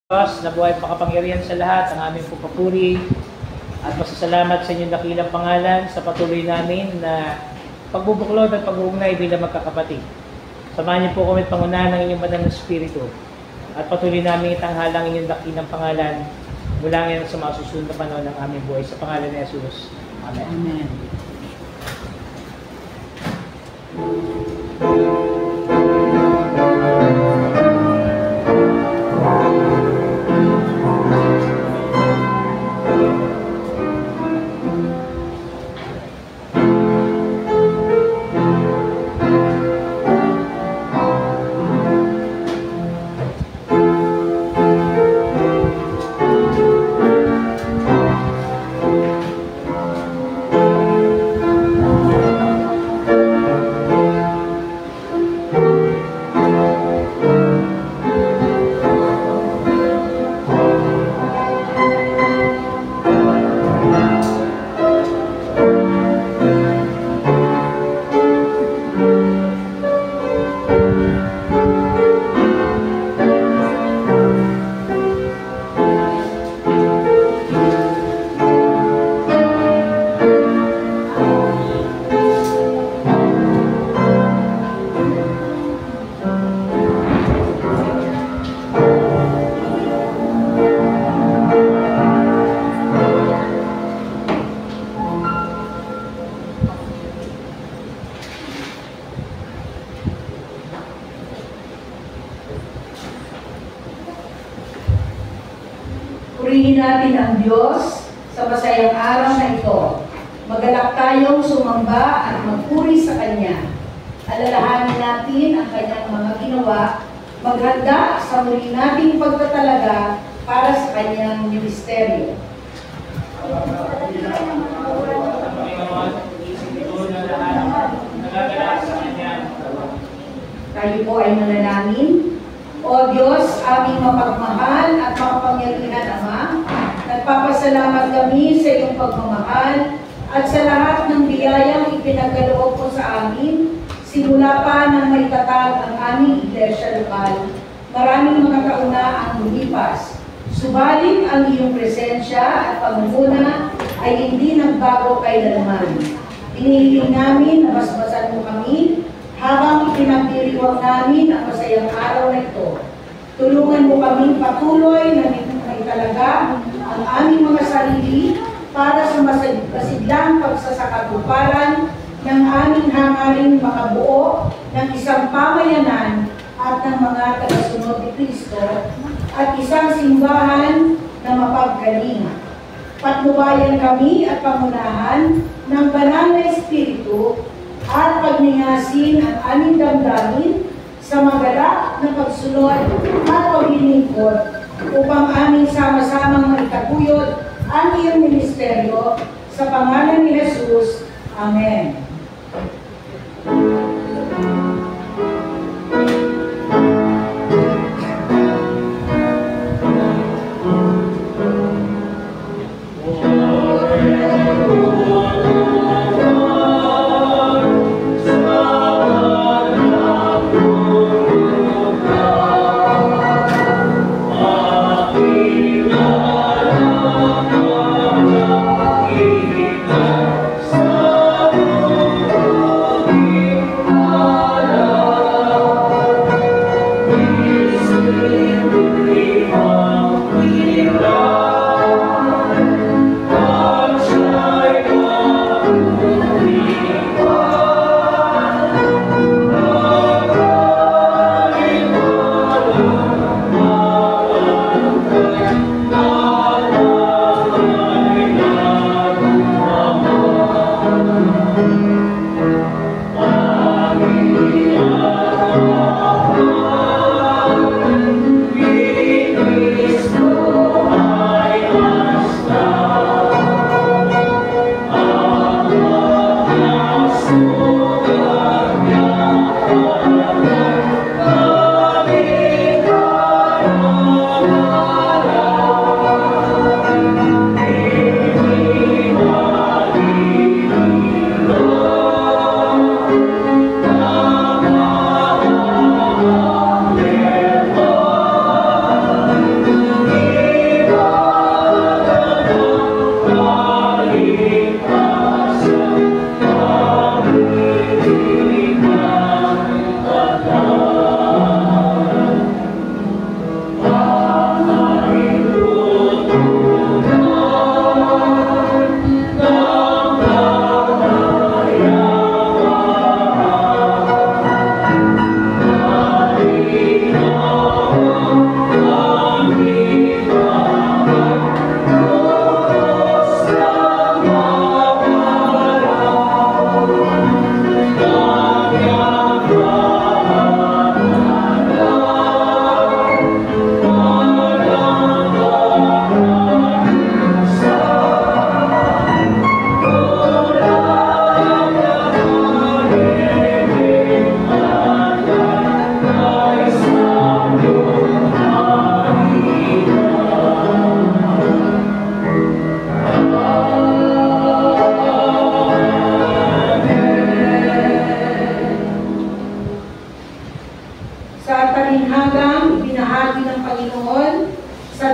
Diyos na buhay makapangyarihan sa lahat, ang aming pagpapuri at pasasalamat sa inyong dakilang pangalan sa patuloy namin na pagbubuklod at pag-uugnay bilang magkakapatid. Samahan niyo po kami pangunahan ng inyong banal na Espiritu at patuloy namin itanghalang inyong dakilang pangalan mula ngayon sa mga susunod na panahon ng aming buhay. Sa pangalan ni Jesus. Amen. Amen. Purihin natin ang Diyos sa masayang araw na ito. Magalak tayong sumamba at magpuri sa Kanya. Alalahanin natin ang Kanyang mga ginawa, maghanda sa muli nating pagtatalaga para sa Kanyang ministeryo. Tayo po ay manalangin. O Diyos, aming mapagmahal at makapangyarihan Ama, nagpapasalamat kami sa iyong pagmamahal at sa lahat ng biyayang ipinagkaloob mo sa amin, simula pa nang maitatag ang aming iglesia lokal. Maraming mga kauna ang lumipas. Subalit ang iyong presensya at pangunguna ay hindi nagbago kailanman. Inihiling namin na basbasan mo kami habang ipinagdiriwang namin ang masayang araw na ito. Tulungan mo kaming patuloy na maitalaga ang aming mga sarili para sa masiglang pagsasakatuparan ng aming hangaring makabuo ng isang pamayanan at ng mga tagasunod ni Kristo at isang simbahan na mapagkalinga. Patnubayan kami at pangunahan ng banal na Espiritu at pagningasin ang aming damdamin sa magalak na pagsunod at paglilingkod upang aming sama-samang maitatuyod ang iyong ministeryo sa pangalan ni Jesus. Amen. Oh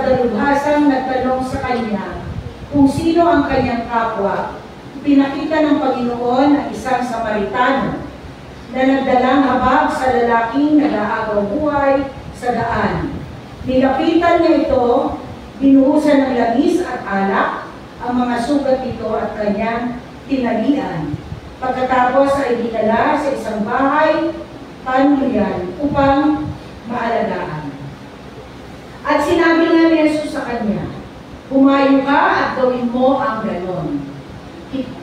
dalubhasang nagtanong sa kanya kung sino ang kanyang kapwa, pinakita ng Panginoon ang isang Samaritano na nagdalang habag sa lalaking nag-aagaw buhay sa daan. Nilapitan niya ito, binuhusan ng langis at alak ang mga sugat nito at kanyang tinalian. Pagkatapos ay dinala sa isang bahay panuyan upang maalagaan. At sinabi nga ni Jesus sa kanya, "Humayo ka at gawin mo ang ganon."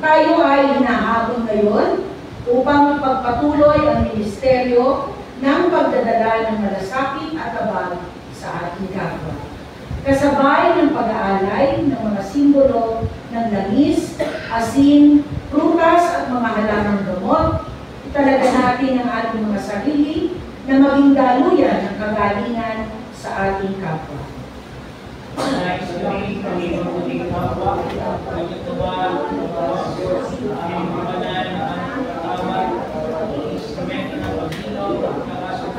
Tayo ay hinahabol ngayon upang ipagpatuloy ang ministeryo ng pagdadala ng malasakit at abag sa ating kapwa. Kasabay ng pag-aalay ng mga simbolo ng langis, asin, prutas at mga halaman gamot, italaga natin ang ating mga sarili na maging daluyan ng kagalingan sa ating kapwa. Nais kami mabuting kapwa, pagkatuwa, ang pagkanan, ang tawag, instrumento ng pagdilaw, pagkakasok.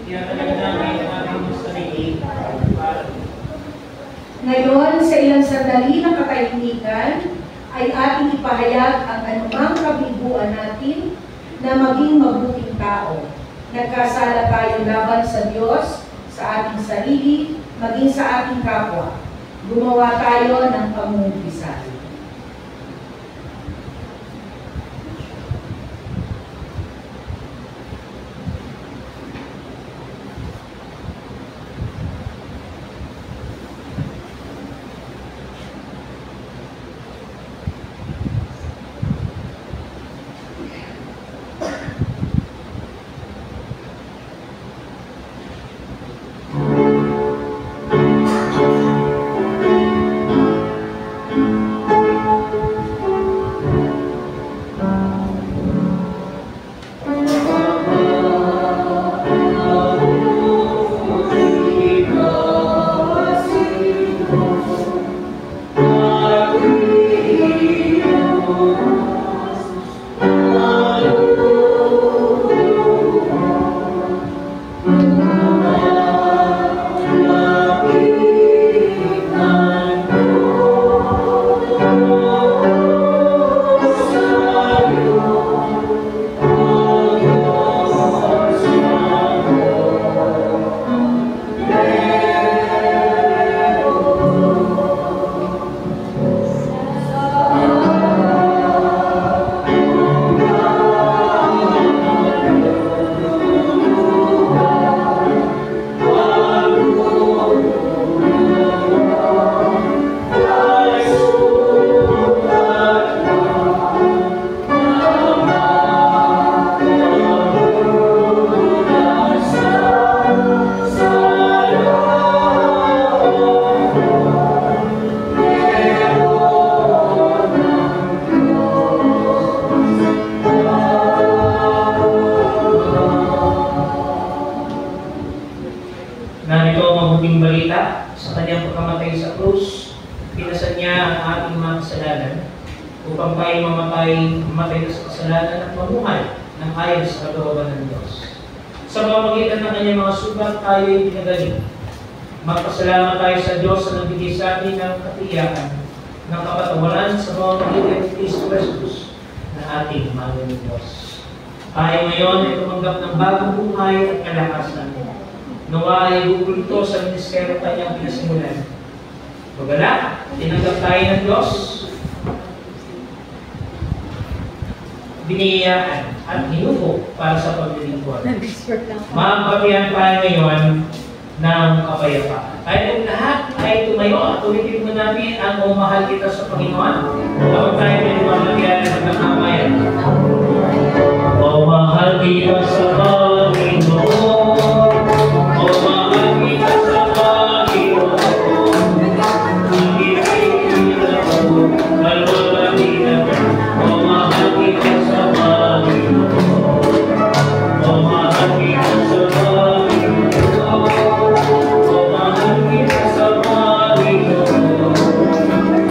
Tinatalaga namin ang aming sarili para ngayon, sa ilang sandali ng katahimikan, ay ating ipahayag ang anumang kabiguan natin na maging mabuting tao. Nagkasala tayo laban sa Diyos, sa ating sarili, maging sa ating kapwa. Gumawa tayo ng pamumpisal. upang tayo mamatay sa kasalanan at mamuhay ng ayon sa kalooban ng Diyos. Sa pamamagitan ng kanyang mga sugat, tayo ay pinagaling. Magpasalamat tayo sa Diyos sa nagbigay sa atin ng katiyakan ng kapatawaran sa pamamagitan ng Kristo Jesus na ating mahal ng Diyos. Tayo ngayon ay tumanggap ng bagong buhay at kalakasan. Nawa ay bubulto sa ministeryo kanyang pinasimulan. Pagala, tinanggap tayo ng Diyos, biniyayaan at hinubo para sa paglilingkod. Magpapihan tayo ngayon ng kapayapaan. Tayo lahat ay tumayo at ulitin mo namin ang "O mahal kita sa Panginoon." Kapag tayo ay lumamagian ng nagkakamayan. O mahal kita sa Panginoon. O mahal kita sa Panginoon. Ang ipinila ko, malwalagin ako. O mahal kita sa Panginoon. O mahal kita sa Panginoon. O mahal kita sa Panginoon.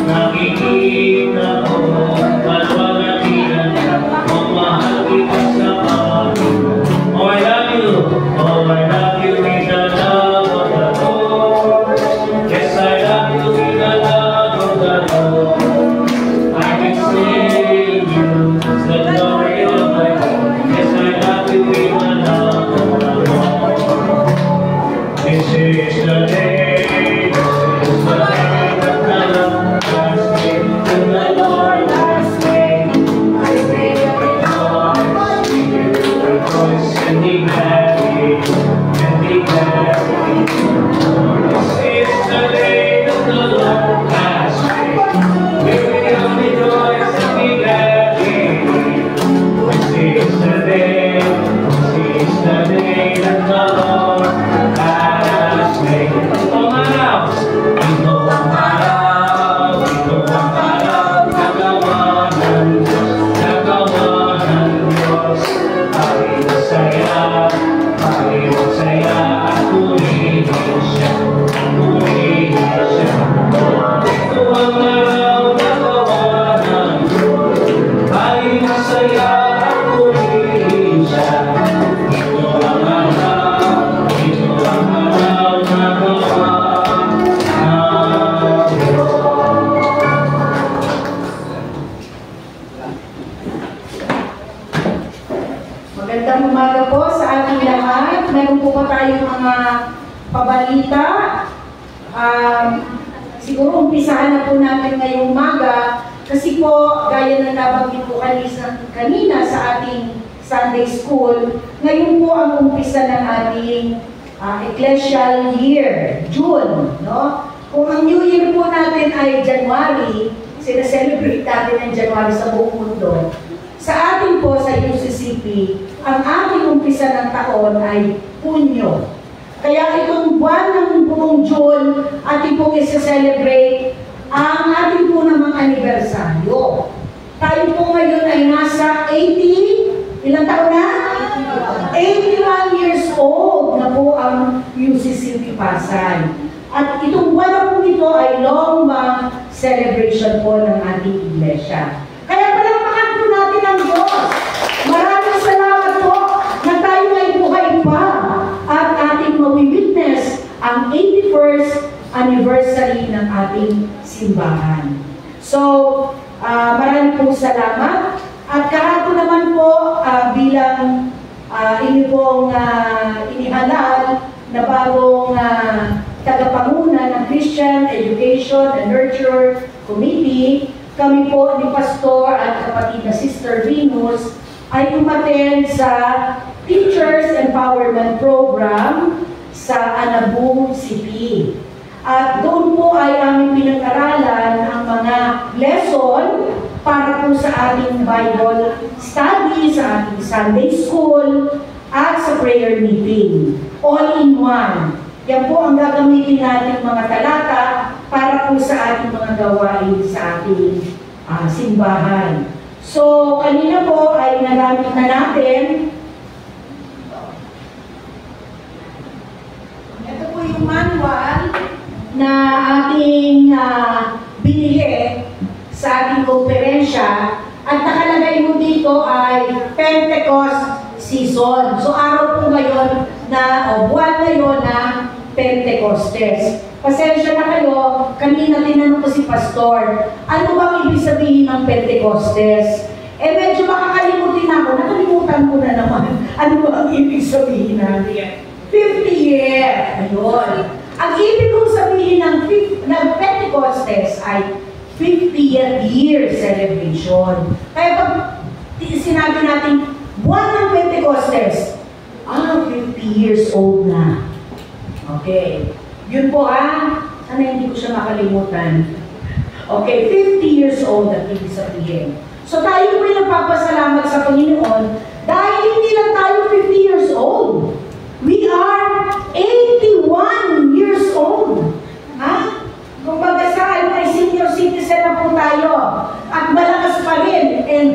Nakikita ko, malwalagin ako. O mahal kita sa Panginoon. O Siguro umpisahan na po natin ngayong umaga kasi po, gaya na nabanggit ko kanina sa ating Sunday School, ngayon po ang umpisa ng ating ecclesial year, June. No? Kung ang New Year po natin ay January, sinaselebrate natin ang January sa buong mundo. Sa atin po, sa UCCP, ang ating umpisa ng taon ay Hunyo. Kaya itong buwan ng buong June, ating pong isa-celebrate ang ating po namang anibersaryo. Tayo po ngayon ay nasa 80, ilang taon na? 81 years old na po ang UCCP Pasay. At itong buwan na po ito ay long-month celebration po ng ating iglesia. Kaya palakpakan po natin ang Diyos. Maraming salamat po na tayo ay buhay pa at ating mawi-witness ang 81st anniversary ng ating simbahan. So, maraming pong salamat. At kahapon naman po bilang inyo pong inihalal na bagong tagapanguna ng Christian Education and Nurture Committee, kami po ni Pastor at kapatid na Sister Venus ay umattend sa Teachers Empowerment Program sa Anabu City. At doon po ay aming pinag-aralan ang mga lesson para po sa ating Bible study, sa ating Sunday School, at sa prayer meeting. All in one. Yan po ang gagamitin natin mga talata para po sa ating mga gawain sa ating simbahan. So, kanina po ay nagamit na natin. Ito po yung manual na ating binili sa ating konferensya. At nakalagay mo dito ay Pentecost season. So, araw po ngayon buwan ngayon na Pentecostes. Pasensya na kayo, kanina tinanong ko si Pastor, ano bang ibig sabihin ng Pentecostes? Medyo makakalimutin ako, nakalimutan ko na naman. Ano bang ibig sabihin natin? 50 year. Ayun. Ang ibig kong sabihin ng Pentecostes ay 50th year celebration. Kaya pag sinabi natin, buwan ng Pentecostes, 50 years old na. Okay. Yun po sana hindi ko siya makalimutan. Okay, 50 years old ang ibig sabihin. So tayo po yung nagpapasalamat sa Panginoon dahil hindi lang tayo 50 years old. We are 81 years old. Kumbaga sa ay senior citizen na po tayo. At malakas pa rin and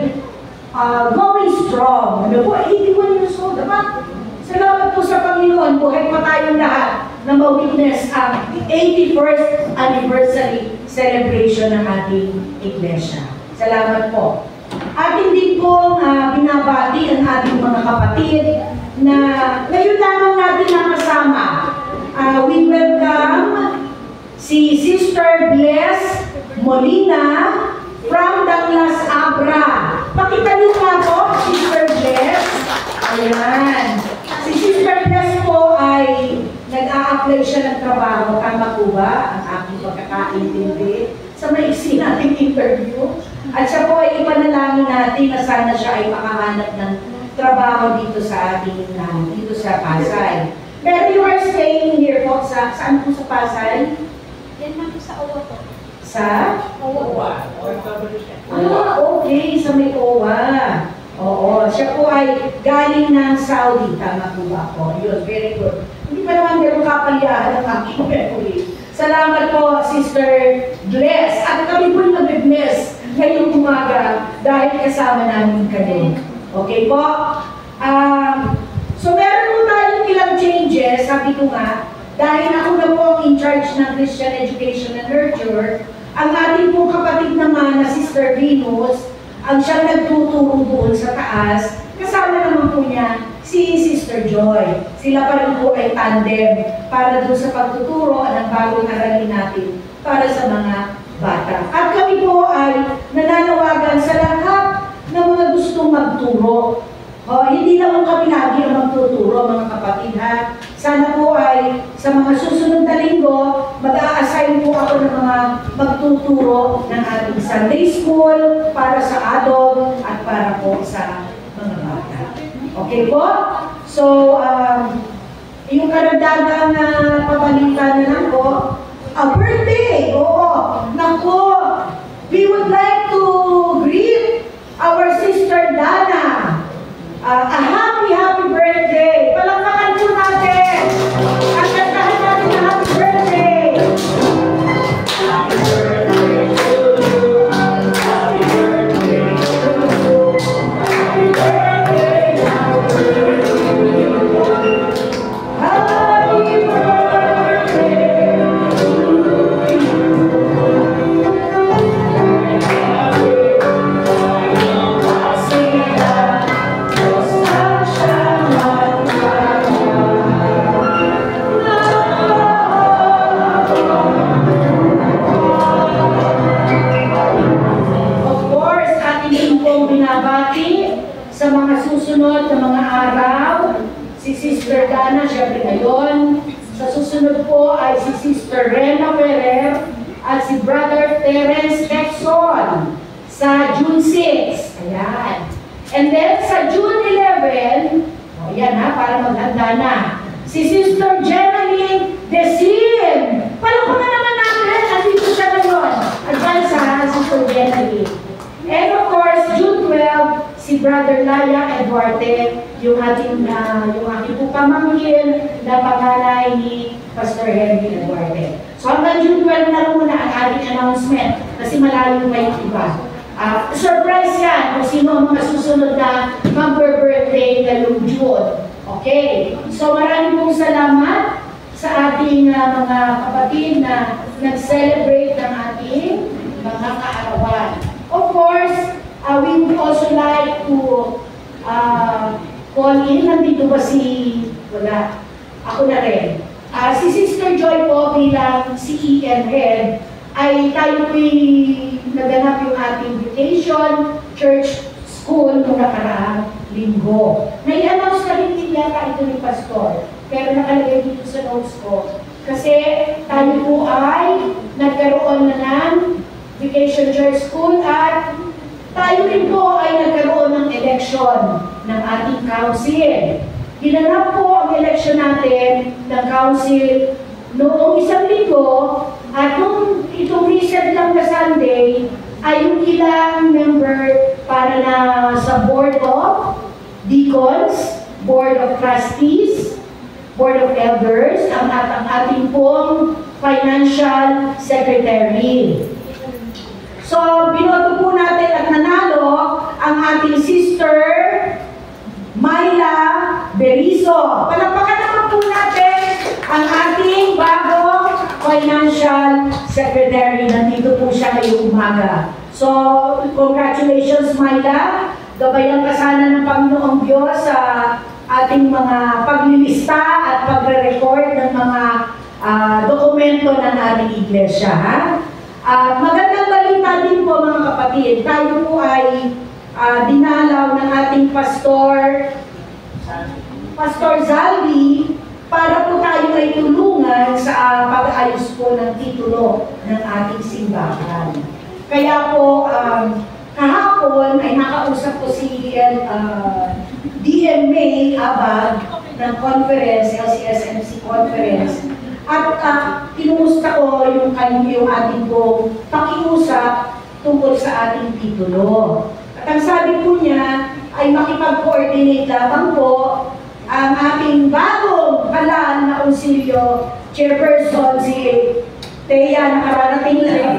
going strong. Ano po, 81 years old. Diba? Salamat po sa Panginoon. Buhay pa tayong lahat na ma-witness ang 81st anniversary celebration ng ating iglesia. Salamat po. At hindi po binabati ang ating mga kapatid na ngayon lamang natin nakasama. We welcome si Sister Bless Molina from Douglas Abra. Pakita niyo nga po, Sister Bless. Ayan. Si Sister Bless po ay nag-a-apply siya ng trabaho. Tama po ba ang aking pagkakaintindi sa maiksi nating interview? At siya po ay ipanalangin natin na sana siya ay makahanap ng trabaho dito sa ating, dito sa Pasay. Pero you are staying here po saan po sa Pasay? Yan lang po sa OWA po. Sa? OWA. Okay. Sa may OWA. Oo. Siya po ay galing ng Saudi. Tama po ba ako? Yun, very good. Hindi pa naman ganun kapaliahan ang aking memory. Salamat po, Sister Bless. At kami po nag-bless ngayong umaga dahil kasama namin kayo. Okay po? So meron po tayong ilang changes, sabi ko nga, dahil ako na po ang in charge ng Christian Education and Nurture, ang ating pong kapatid naman na Sister Venus, ang siyang nagtuturo doon sa taas, kasama naman po niya si Sister Joy. Sila pa rin po ay tandem para doon sa pagtuturo ng bagong aralin natin para sa mga bata. At kami po ay nananawagan sa lahat ng mga gustong magturo. Hindi naman kami lagi ang magtuturo, mga kapatid ha. Sana po ay sa mga susunod na linggo, mag-aas magtuturo ng ating Sunday School para sa adult at para po sa mga bata. Okay po? So, yung karagdagang pabalita na lang po, a birthday! Oo! Naku! We would like to greet our sister Dana. A happy birthday! Palakpakan po natin! At kantahan natin na happy birthday! Happy birthday to you! Happy birthday to you! Happy birthday, happy birthday to you! Happy birthday to you! Sa mga susunod na mga araw, si Sister Dana, syempre ngayon. Sa susunod po ay si Sister Rena Ferrer at si Brother Terence Quezon sa June 6. Ayan. And then sa June 11, ayan ha, para maghanda na, si Sister Jenaline Desin. Palakpakan naman natin, nandito siya ngayon. Advance ha, Sister Jenaline. And of course, June 12, si Brother Laya Eduarte, yung aking po pamangkin na panganay ni Pastor Henry Eduarte. So hanggang June 12 na muna ang ating announcement kasi malayo pa yung iba. Surprise yan kung sino ang mga susunod na mag-birthday ngayong June. Okay? So maraming pong salamat sa ating mga kapatid na nag-celebrate ng ating mga kaarawan. Of course, we would also like to call in. Nandito ba wala, ako na rin. Si Sister Joy po bilang CEN head, ay tayo po'y naganap yung ating vacation church school noong nakaraang linggo. Nai-announce na rin din yata ito ni Pastor, pero nakalagay dito sa notes ko. Kasi tayo po ay nagkaroon na ng vacation church school at tayo rin po ay nagkaroon ng election ng ating council. Ginanap po ang election natin ng council noong isang linggo at nung itong recent lang na Sunday ay yung ilang member para na sa Board of Deacons, Board of Trustees, Board of Elders, ang ating pong Financial Secretary. So, binoto po natin at nanalo ang ating Sister Myla Berizo. Palakpakan naman po natin ang ating bagong Financial Secretary. Nandito po siya ngayong umaga. So, congratulations Myla. Gabayan ka sana ng Panginoong Diyos sa ating mga paglilista at pagre-record ng mga dokumento ng ating iglesia. Ha? Magandang balita din po mga kapatid. Tayo po ay dinalaw ng ating Pastor Zalvi para po tayo ay tulungan sa pag-ayos po ng titulo ng ating simbahan. Kaya po kahapon ay nakausap ko si DMA Abad ng conference, LCSMC conference. At kinumusta ko yung ating pong pakiusap tungkol sa ating titulo. At ang sabi po niya ay makipag-coordinate lamang po ang ating bagong halal na konsilyo chairperson si Thea na kararating rin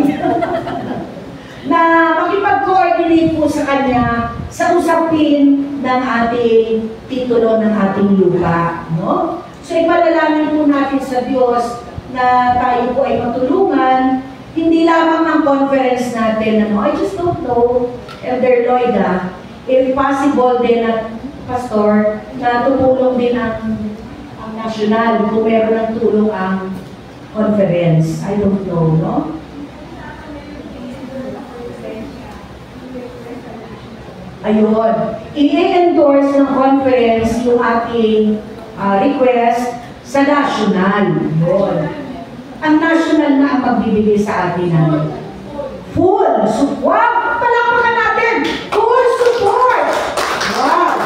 na makipag-coordinate po sa kanya sa usapin ng ating titulo ng ating lupa. No? So ipanalangin po natin sa Diyos na tayo po ay matulungan, hindi lamang ang conference natin. I just don't know, Elder Lloyda, if possible din at Pastor, na tumulong din ang national kung meron ng tulong ang conference. I don't know, no? Ayun. I-endorse ng conference yung ating request sa national. Yun. ang national na ang magbibigay sa atin namin. Full support! Palakpakan natin! Full support! Wow!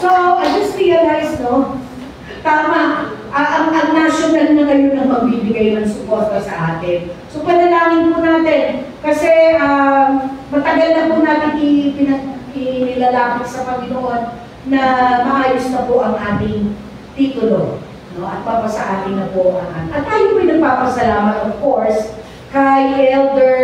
So, I just realized, no? Tama, ang national na ngayon ang magbibigay ng suporta sa atin. So, panalangin po natin. Kasi, matagal na po natin inilalapit sa Panginoon na maayos na po ang ating titulo. No? At papasa atin na po ang at tayo po nagpapasalamat, of course, kay Elder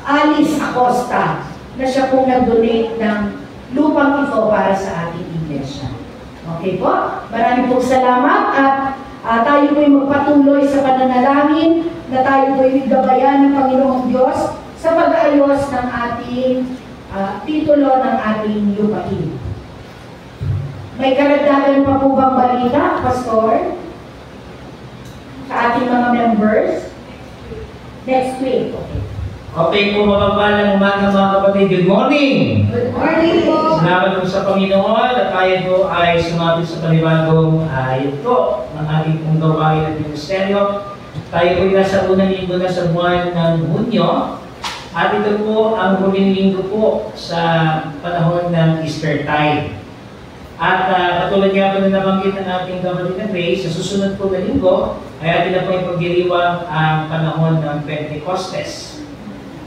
Alice Acosta na siya pong nag-donate ng lupang ito para sa ating iglesia. Okay po? Maraming pong salamat at tayo po'y magpatuloy sa pananalangin na tayo po'y gabayan ng Panginoong Diyos sa pag-aayos ng ating titulo ng ating lupain. May karagdagan pa po bang balita, Pastor? Sa ating mga members? Next week. Okay po, mapagpalang umaga mga kapatid. Good morning! Good morning po! Salamat po sa Panginoon at tayo po ay sumabit sa panibagong yugto ng ating pong gawain at ministeryo. Tayo po ay nasa unang linggo na sa buwan ng Hunyo at ito po ang huling linggo po sa panahon ng Easter time. At katulad nga po na nabanggit ng ating kapatid na Grace, sa susunod po na linggo ay atin na po ay pagdiriwang ang panahon ng Pentecostes.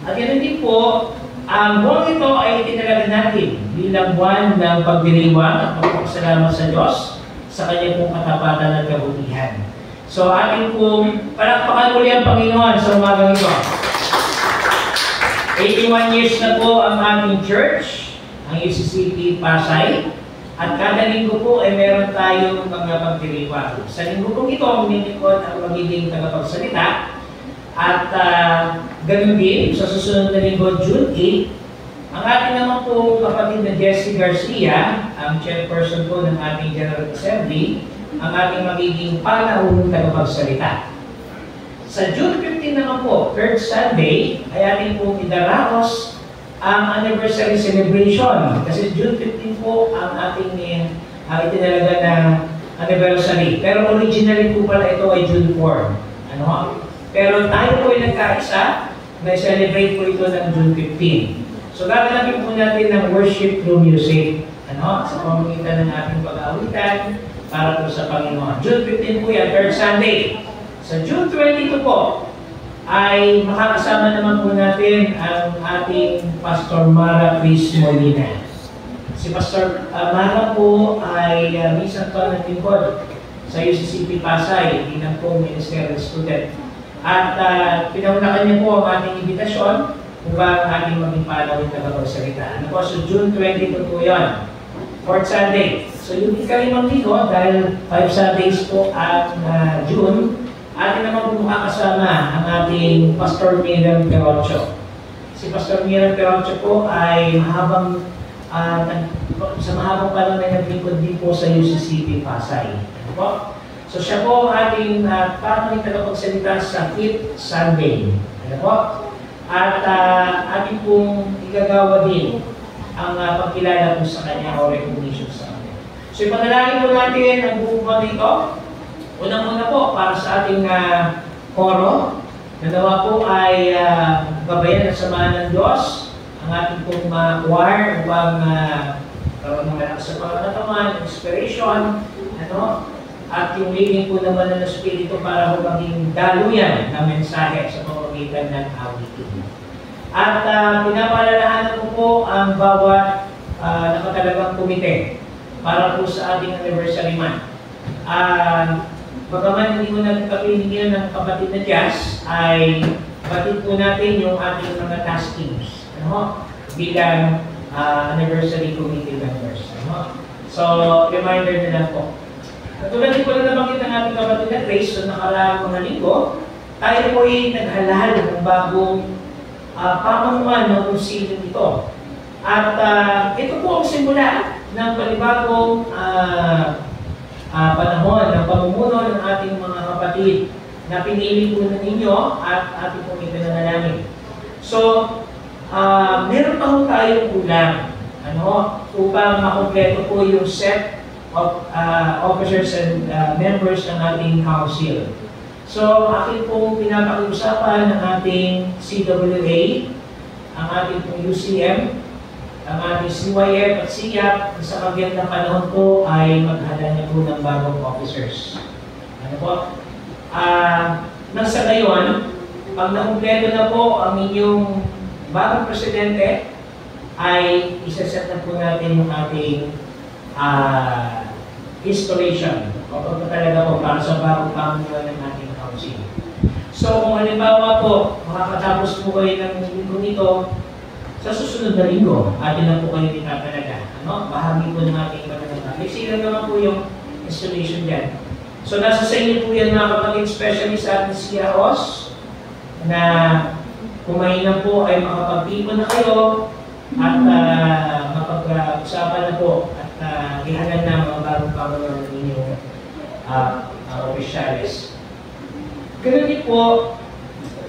At yan din po, ang buwan ito ay itinalaga natin bilang buwan ng pagdiriwang at pagpapasalamat sa Diyos sa kanyang pong katapatan at kabutihan. So ating pong palakpakan uli ang Panginoon sa umagang ito. 81 years na po ang aming church, ang UCCP Pasay. At kada linggo po ay meron tayong mga pagdiriwang. Sa linggo po ito, ang minilingkod ang magiging tagapagsalita. At ganun din, sa susunod na linggo, June 8, ang ating naman po kapatid na Jessie Garcia, ang chairperson po ng ating General Assembly, ang ating magiging panahon tagapagsalita. Sa June 15 naman po, 3rd Sunday, ay ating po idaraos ang anniversary celebration. Kasi June 15 po ang ating itinalaga na anniversary. Pero originally po pala ito ay June 4. Ano? Pero tayo po ay nagkaisa na celebrate po ito ng June 15. So gaganapin po natin ng worship through music. Ano? Sa pamamagitan ng ating pag-aawitan para po sa Panginoon. June 15 po yan, 3rd Sunday. Sa June 22 po, ay makakasama naman po natin ang ating Pastor Mara Chris Molina. Si Pastor Mara po ay minsan pa nagtingkod sa UCCP Pasay, bilang po ministerial student. At pinaunakan niya po ang ating imbitasyon kung ba ang ating maging panawin na kapagsalita. Ano po, so June 22 po yun, 4th Sunday. So yung ikalimang linggo, dahil 5 Sundays po ang June, atin naman po makakasama ang ating Pastor Miriam Perocho. Si Pastor Miriam Perocho po ay sa mahabang panahon na naglingkod din po sa UCCP Pasay. Ano po? So siya po ating panahon tagapagsalita sa 5th Sunday. Ano po? At ating pong igagawa din ang pagkilala po sa kanya o recognition sa kanya. So ipanalangin po natin ang buong buwan dito. Unang-una po, para sa ating koro, na nawa po ay gabayan at samahan ng Diyos, ang ating pong choir upang karoon ng malakas sa pangatawan, inspiration, at yung leading po naman ng Espiritu para po maging daluyan ng mensahe sa pamamagitan ng awitin. At pinapaalalahanan ko po ang bawat nakatalagang komite para po sa ating anniversary month. Bagaman hindi mo natin kapinigyan ng kapatid na Jazz, ay batid po natin yung ating mga task teams bilang anniversary committee members. So, reminder na lang po. Katulad din po na nabanggit ng ating kapatid na Grace, so nakaraang mga linggo, tayo po ay naghalal ng bagong pamamuan ng konsilyo ito. At ito po ang simula ng panibagong panahon ng pamumuno ng ating mga kapatid na pinili po na ninyo at ating pong ipinanalangin. So, meron pa po tayong ulam upang makompleto po yung set officers and members ng ating council. So, akin pong pinapakiusapan ng ating CWA, ang ating pong UCM, ang ating CYF at CIAP, sa kagyat na panahon po ay maghala na po ng bagong officers. Ano po? Nasa ngayon, pag nakumpleto na po ang inyong bagong presidente, ay isaset na po natin yung ating installation. O talaga po para sa bagong pamunuan ng ating council. So kung halimbawa po, makakatapos po kayo ng linggo nito, sa susunod na linggo, atin na po kayo itatalaga. Ano? Bahagi po ng ating pananaga. Silang naman po yung installation dyan. So nasa sa inyo po yan mga kapatid, especially sa ating CROs, na kumain po ay makapagtipon na kayo at mapag-usapan na po at ihanan na mga bagong pamunuan ng inyong opisyalis. Ganun din po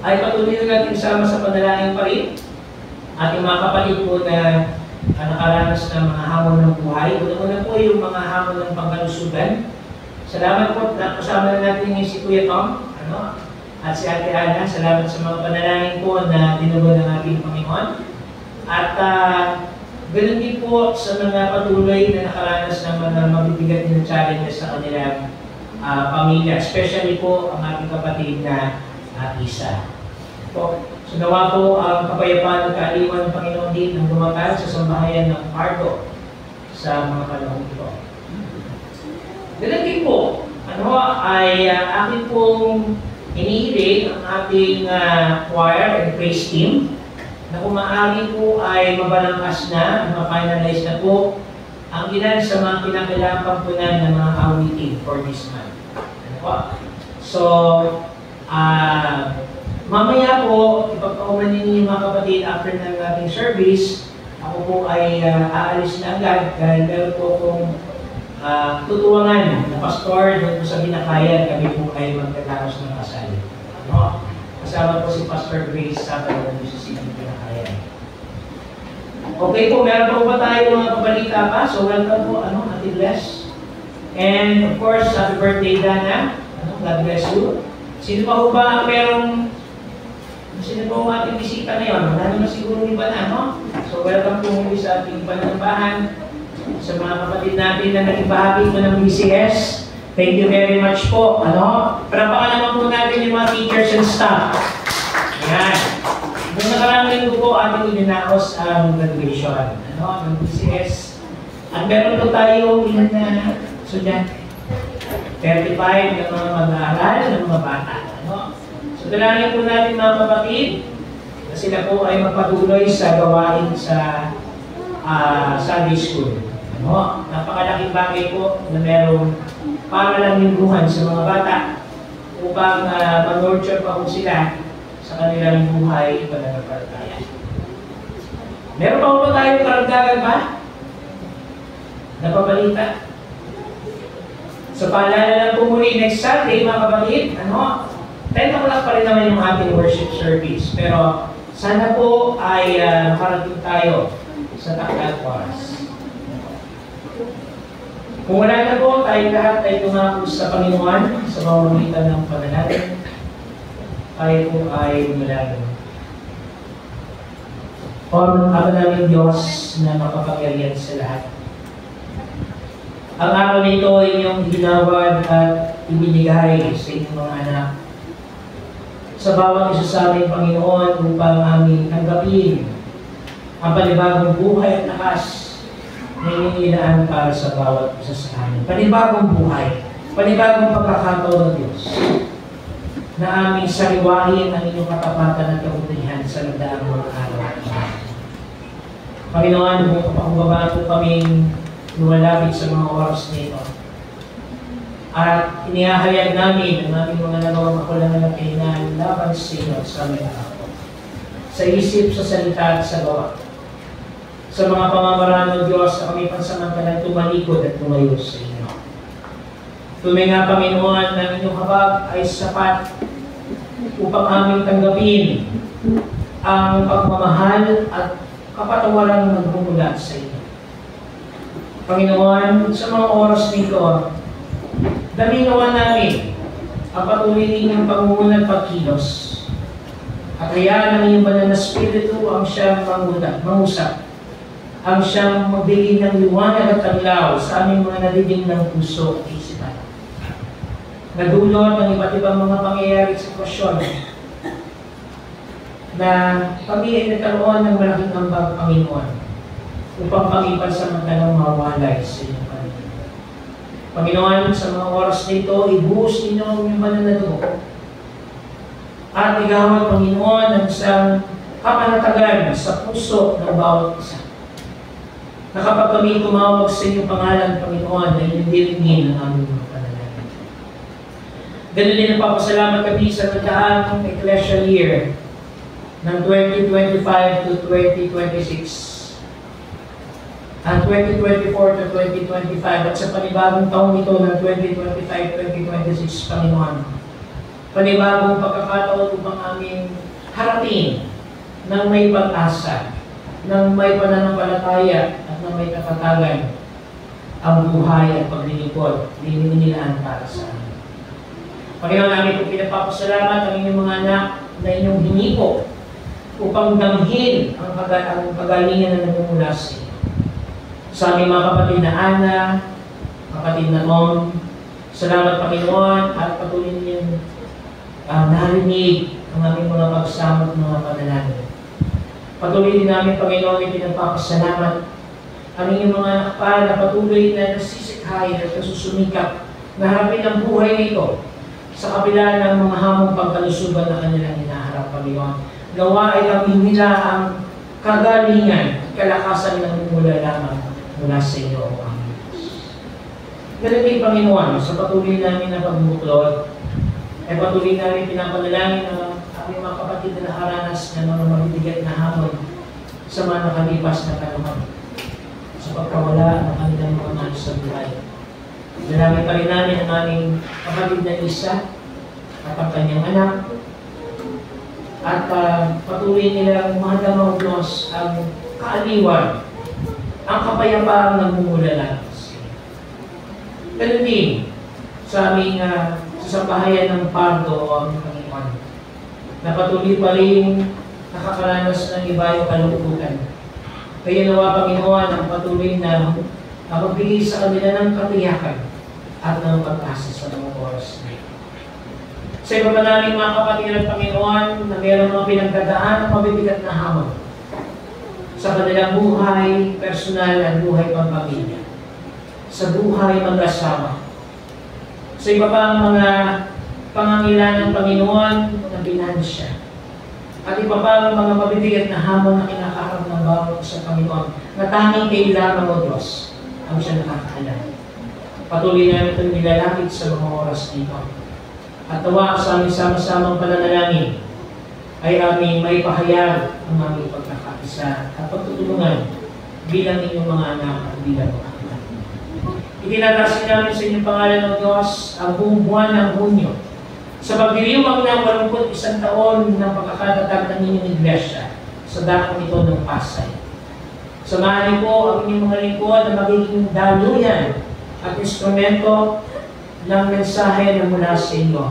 ay patuloy na natin sama sa panalangin pa rin ating mga kapatid po na nakaranas ng mga hamon ng buhay. Una-una po yung mga hamon ng pangkalusugan. Salamat po na kasama na natin yung si Kuya Tom at si Ate Ana. Salamat sa mga panalangin po na dinugo ng ating Panginoon. At ganun din po sa mga patuloy na nakaranas ng mga mabibigat na challenges sa kanilang pamilya. Especially po ang ating kapatid na Isa. Po. So nawa po ang kapayapaan at kaaliwan ng Panginoon din ng dumatal sa sambahayan ng Pardo sa mga panahon ito. Ganun din po, ay akin pong inihiling ang ating choir and praise team na kung maaari po ay mabalangkas na, ma-finalize na po ang ilan sa mga kinakailangang pagpunan ng mga awitin for this month. Ano po? So, mamaya po, ipagpauman ninyo mga kapatid after ng ating service, ako po ay aalis na agad dahil meron po akong tutuwangan na pastor doon po sa Binakayan. Kami po ay magkatapos ng kasal. No? Kasama po si Pastor Grace sa doon sa City Binakayan. Okay po, meron po ba tayo mga pabalita pa? So welcome po, Ate Bless. And of course, happy birthday Dana. God bless you. Sino pa po ba ang merong sino po ang ating bisita ngayon? Wala naman siguro iba na, no? So welcome po muli sa ating panambahan. Sa mga kapatid natin na naging bahagi po ng BCS, thank you very much po. Palapakan naman po natin yung mga teachers and staff. Ayan. Nung nakaraang linggo po, ating ininaos ang graduation ng BCS. At meron po tayo ilan na estudyante. 35 na mga mag-aaral ng mga bata. So dalangin po natin mga kapatid na sila po ay magpatuloy sa gawain sa Sunday School. Napakalaking bagay po na merong paralang lingguhan sa mga bata upang mag-nurture pa po sila sa kanilang buhay pananampalataya. Meron pa po tayong karagdagan ba? Napabalita? So paalala lang po muli next Sunday mga kapatid, 10 o'clock pa rin naman yung ating worship service. Pero sana po ay makarating tayo sa takdang oras. Kung wala na po, tayo lahat ay tumako sa Panginoon sa pamamagitan ng panalangin. Tayo po ay manalangin. O Ama namin Diyos na makapangyarihan sa lahat. Ang araw nito ay inyong ginawad at ibinigay sa inyong mga anak. Sa bawat isa sa amin, Panginoon, upang aming tanggapin ang panibagong buhay at lakas na iniinaan para sa bawat isa sa amin. Panibagong buhay, panibagong pagkakataon ng Diyos na aming sariwain ang inyong katapatan at kabutihan sa nagdaang mga araw. Panginoon, kapag po kaming lumalapit sa mga oras nito. At inihahayag namin ang aming mga nagawang makulangan at kahinaan laban sa inyo at sa aming ako. Sa isip, sa salita at sa gawa. Sa mga pamamaraan ng Diyos na kami pansamantalang tumalikod at tumayo sa inyo. Tuminga, Panginoon, ng inyong habag ay sapat upang aming tanggapin ang pagmamahal at kapatawaran ng nagmumula sa inyo. Panginoon, sa mga oras nito, naminawa namin ang patuloy ninyong pangunguna at pagkilos. At hayaan ng inyong banal na Espiritu ang siyang mangusap, ang siyang magbigay ng liwanag at tanglaw sa aming mga nadidig ng puso at isipan. Nadulot ng iba't ibang mga pangyayari at sitwasyon na kami ay nagkaroon ng malaking ambag, Panginoon, upang pangipansamantalang mawalay sa inyong Panginoon. Panginoon, sa mga oras nito, ibuhos ninyo ang inyong banal na dugo. At igawad, Panginoon, ang isang kapanatagan sa puso ng bawat isa. Na kapag kami tumawag sa inyong pangalan, Panginoon, na inyong diringin ang aming mga panalangin. Ganun din ang papasalamat kami sa nagdaang ecclesial year ng 2025 to 2026. Ang 2024 to 2025 at sa panibagong taong ito ng 2025-2026, Panginoon. Panibagong pagkakataon upang aming harapin ng may pag-asa, ng may pananampalataya at ng may katatagan ang buhay at paglilingkod, lininilaan para sa amin. Panginoon, namin po pinagpapasalamat ang inyong mga anak na inyong hinipo upang damhin ang kagalingan na nagmumula sa inyo. Sa aming mga kapatid na Ana, kapatid na Tom, salamat Panginoon at patuloy ninyong narinig ang aming mga pagsama at mga panalangin. Patuloy din namin, Panginoon, ay pinagpapasalamat ang inyong mga anak pa na patuloy na nasisikhay at nasusumikap na harapin ang buhay nito sa kabila ng mga hamong pagkalusugan na kanilang hinaharap, Panginoon. Gawa ay kami nila ang kagalingan at kalakasan ng mula lamang mula sa iyo, O Aming Diyos. Ganun din, Panginoon, sa patuloy namin na pagbuklod, ay patuloy namin pinapanalangin ang aming mga kapatid na nakaranas ng mga mabibigat na hamon sa mga nakalipas na panahon sa pagkawala ng kanilang mga mahal sa buhay. Dalangin pa rin namin ang aming kapatid na Isa at ang kanyang anak at patuloy nilang mahadama o Diyos ang kaaliwan, ang kapayapaang nagmumula lang sa iyo. Ganun din sa aming sa bahayan ng Pardo o aming Panginoon, na patuloy pa rin nakakaranas ng iba yung kalungkutan. Kaya nawa, Panginoon, ang patuloy na magbigay sa kanila ng katiyakan at ng pag-asa sa mga oras na ito. Sa iba pa namin mga kapatid ng Panginoon na mayroong mga pinagdadaan ng mabibigat na hamon sa kanilang buhay, personal at buhay pamilya, sa buhay mag-asawa, sa iba pang mga pangangailangan ng Panginoon na binansya. At iba pang mga mabibigat na hamon na kinakaharap ng bawat sa Panginoon na tanging kayo lamang o Diyos ang siya nakakaalam. Patuloy namin itong nilalapit sa mga oras dito. At nawa sa aming sama-samang pananalangin ay aming may pahayag ang aming pagkakaisa at pagtutulungan bilang inyong mga anak at bilang mga anak. Itinatasin namin sa inyong pangalan ng Diyos ang buong buwan ng Hunyo sa pagdiriwang ng 81 taon ng pagkakatatag ng inyong iglesia sa dakong ito ng Pasay. Samahan niyo po ang inyong mga lingkod na magiging daluyan at instrumento ng mensahe na mula sa inyo.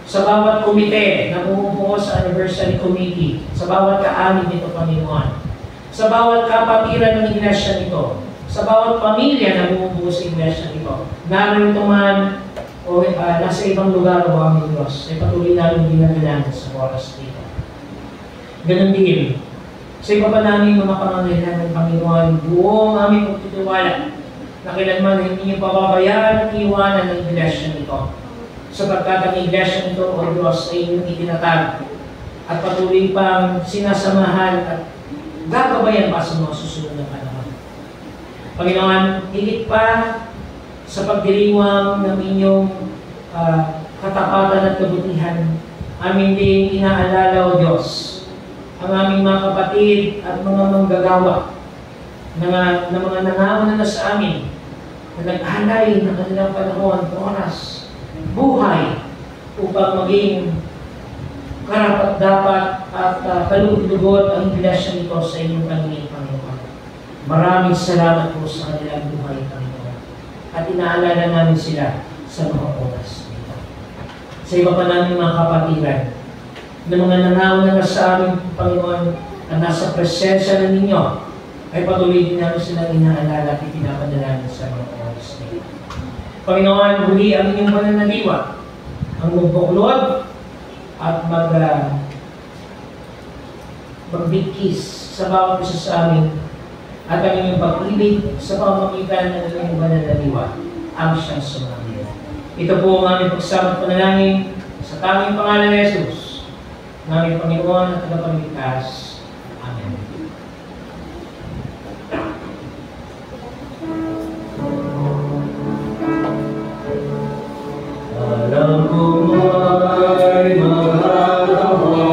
Sa bawat komite na bumubuo sa Anniversary Committee, sa bawat kaamig nito, Panginoon, sa bawat kapatiran ng iglesia nito, sa bawat pamilya na bumubuo sa iglesia nito, narito man o nasa ibang lugar o aming Diyos, ay patuloy namin ginagalangan sa oras dito. Ganun din, sa iba pa namin mga pangangailangan ng Panginoon, buong aming pagtitiwala na kailanman hindi niyo pababayaan at iwanan ng iglesia nito. Sapagkat ang iglesia nito o Diyos ay inyong itinatag at patuloy pang sinasamahan at gagabayan pa sa mga susunod na panahon. Panginoon, higit pa sa pagdiriwang ng inyong katapatan at kabutihan, amin din inaalala o Diyos ang aming mga kapatid at mga manggagawa na mga nangauna na sa amin na naghalay ng kanilang panahon, oras, buhay upang maging karapat-dapat at kalugod ang iglesia nito sa inyong Panginoon. Maraming salamat po sa kanilang buhay, Panginoon. at inaalala namin sila sa mga oras nito. Sa iba pa namin mga kapatiran, na mga nanaw na sa aming Panginoon na nasa presensya na ninyo, ay patuloy din namin silang inaalala at ipinapadala namin sa mga oras nito. Panginoon, huli ang inyong pananaliwa, ang magbuklod at magbigkis sa bawat isa sa amin at ang inyong pag-ibig sa pamamagitan ng inyong pananaliwa ang siyang sumabi. Ito po ang aming pagsama at panalangin sa tanging pangalan ni Jesus, ng aming Panginoon at tagapagligtas. Amen. Alam ko may magagawa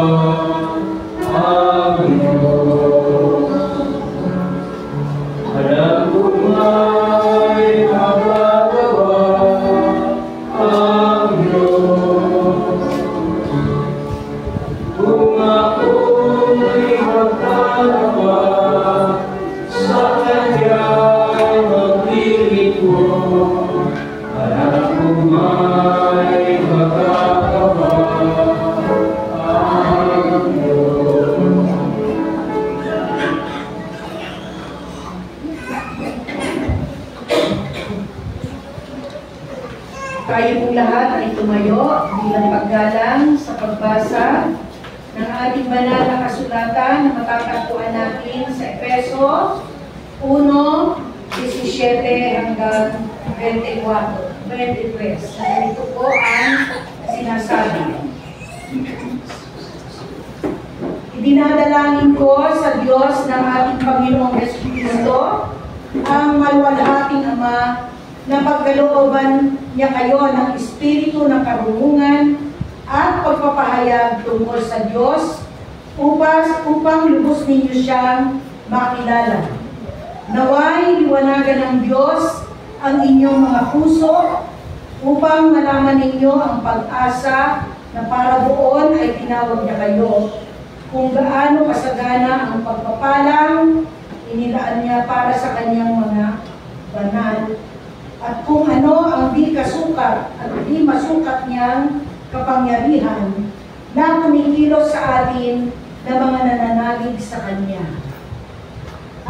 ang Diyos. Alam ko may magagawa ang Diyos. Kung ako'y magdalawa sa Kanya'y maglilingkod, alam ko may magagawa ang Diyos. Tayo pong lahat ay tumayo bilang paggalang sa pagbasa ng ating banal na kasulatan na matatagpuan natin sa Efeso 1:17 hanggang 23. Ito po ang sinasabi. Idinadalangin ko sa Diyos ng ating Panginoong Jesucristo, ang maluwalhating Ama, na pagkalooban niya kayo ng espiritu ng karunungan at pagpapahayag tungkol sa Diyos upang lubos ninyo siyang makilala. Naway liwanagan ng Diyos ang inyong mga puso upang malaman ninyo ang pag-asa na para doon ay tinawag niya kayo, kung gaano kasagana ang pagpapalang inilaan niya para sa kanyang mga banal, at kung ano ang di kasukat at di masukat niyang kapangyarihan na kumikilos sa atin na mga nananalig sa Kanya.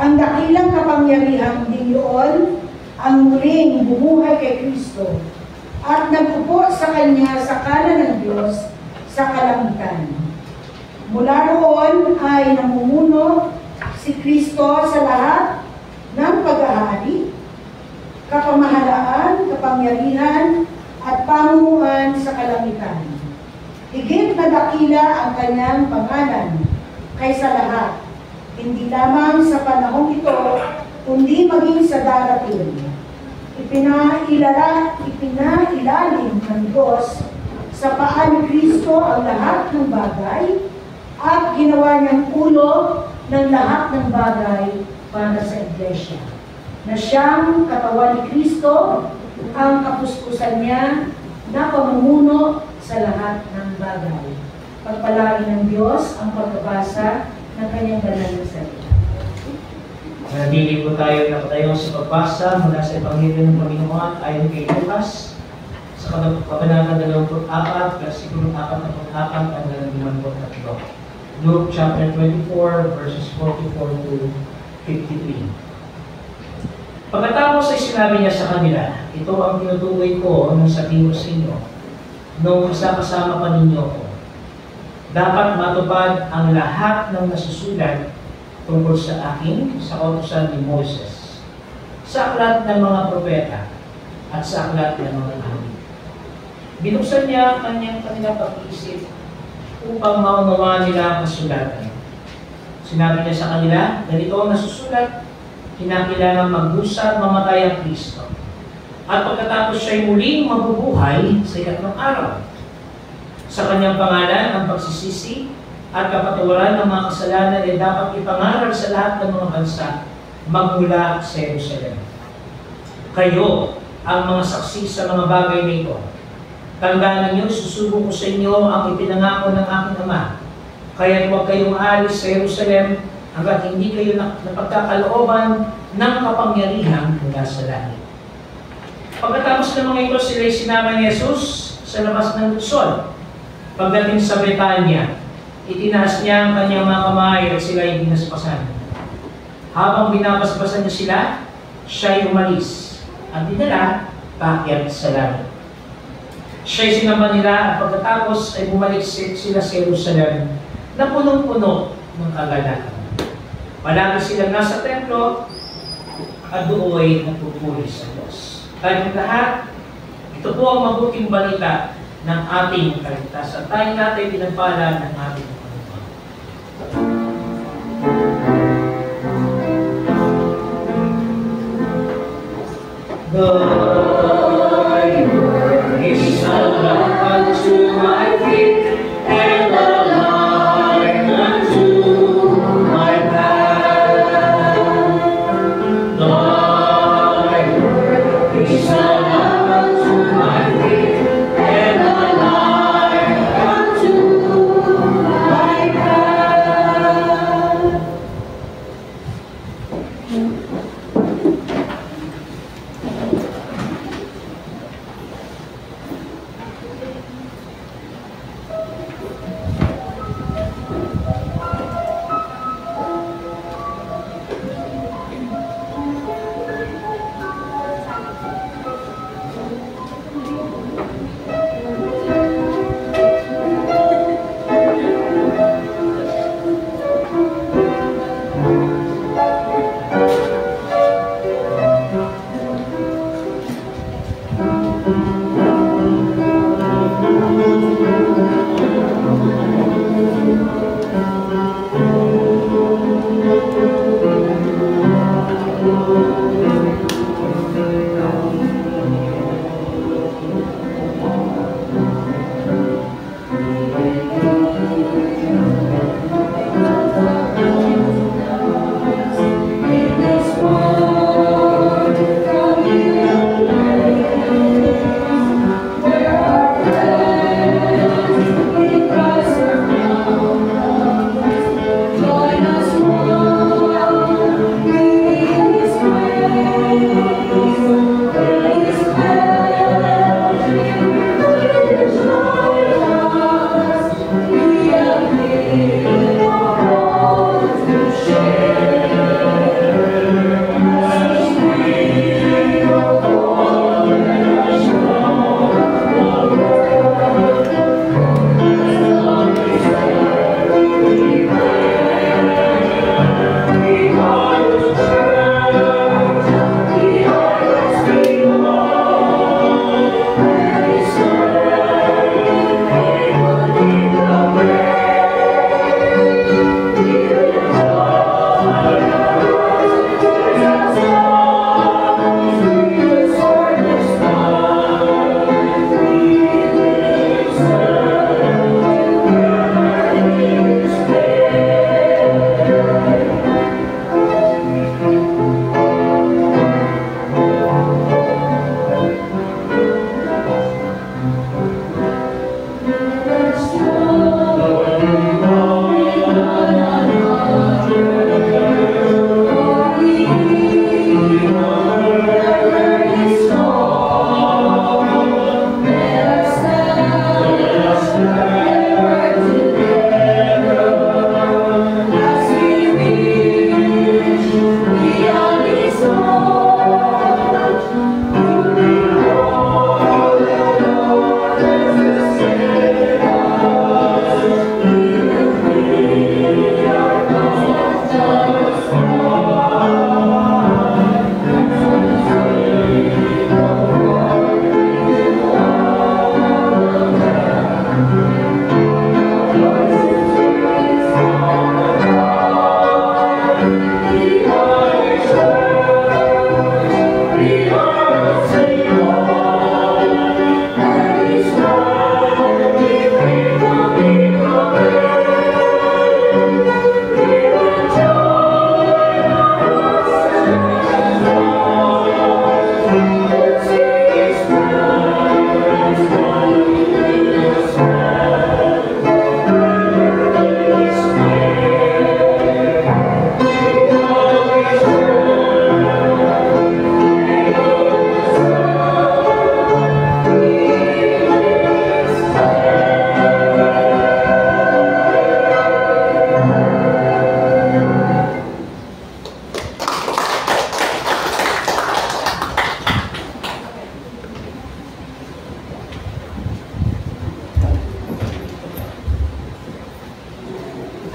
Ang dakilang kapangyarihan din yun ang muling bumuhay kay Kristo at nagpupo sa Kanya sa kanan ng Diyos sa kalangitan. Mula roon ay namumuno si Kristo sa lahat ng pag-ahari, kapamahalaan, kapangyarihan, at pamunuan sa kalangitan. Higit na dakila ang kanyang pangalan kaysa lahat, hindi lamang sa panahong ito, kundi maging sa darating. Ipinailalim ng Diyos sa paa ni Kristo ang lahat ng bagay at ginawa niyang ulo ng lahat ng bagay para sa Iglesia, na siyang katawan ni Kristo, ang kapuspusan niya na pamumuno sa lahat ng bagay. Pagpalain ng Diyos ang pagbabasa ng kanyang banal na salita. Nanatili po tayo nakatayo sa pagbasa mula sa Ebanghelyo ng Panginoon ayon kay Lucas sa Kabanata 24, versikulo 44 hanggang 53. Luke chapter 24, verses 44 to 53. Pagkatapos ay sinabi niya sa kanila, ito ang tinutukoy ko nung sabihin ko sa inyo, nung kasama pa ninyo ko. Dapat matupad ang lahat ng nasusulat tungkol sa akin sa kautusan ni Moses, sa aklat ng mga propeta, at sa aklat ng mga ahli. Binuksan niya ang kanilang pag-iisip upang maunawaan nila ang kasulatan. Sinabi niya sa kanila, ganito ang nasusulat, kinakailangan magdusa at mamatay ang Kristo. At pagkatapos siya'y muling mabubuhay sa ikatlong araw. Sa kanyang pangalan, ang pagsisisi at kapatawaran ng mga kasalanan ay dapat ipangaral sa lahat ng mga bansa magmula sa Jerusalem. Kayo ang mga saksi sa mga bagay nito. Tandaan ninyo, susubo ko sa inyo ang ipinangako ng aking Ama. Kaya huwag kayong aalis sa Jerusalem hanggat hindi kayo napagkakalooban ng kapangyarihan mula sa langit. Pagkatapos ng mga ito, sila'y sinama ni Jesus sa labas ng Luzon. Pagdating sa Betania, itinaas niya ang kanyang mga kamay at sila'y binasbasan. Habang binabasbasan niya sila, siya'y umalis at dinala paakyat sa langit. Siya'y sinamba nila at pagkatapos ay bumalik sila sa Jerusalem na punong-puno ng kagalakan. Palagi silang nasa templo at doon nagpupuri sa Diyos. Tayong lahat, ito po ang mabuting balita ng ating kaligtasan. Tayo natin pinagpala ng ating Thy word is a lamp unto my feet and a light unto my path. Thy word is a lamp unto my feet and a light unto my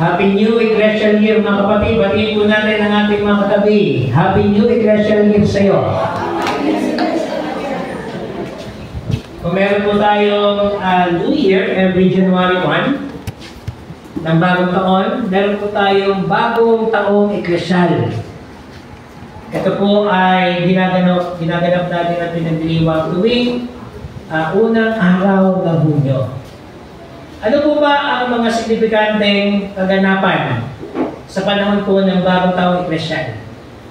Happy New Ecclesial Year mga kapatid. Batiin po natin ang ating mga katabi. Happy New Ecclesial Year sa iyo. Kung meron po tayong New Year every January 1 ng bagong taon, meron po tayong bagong taong eklesyal. Ito po ay ginaganap natin at pinagdiriwang tuwing unang araw ng Hunyo. Ano po ba ang mga signifikanteng kaganapan sa panahon po ng bagong taong eklesyal?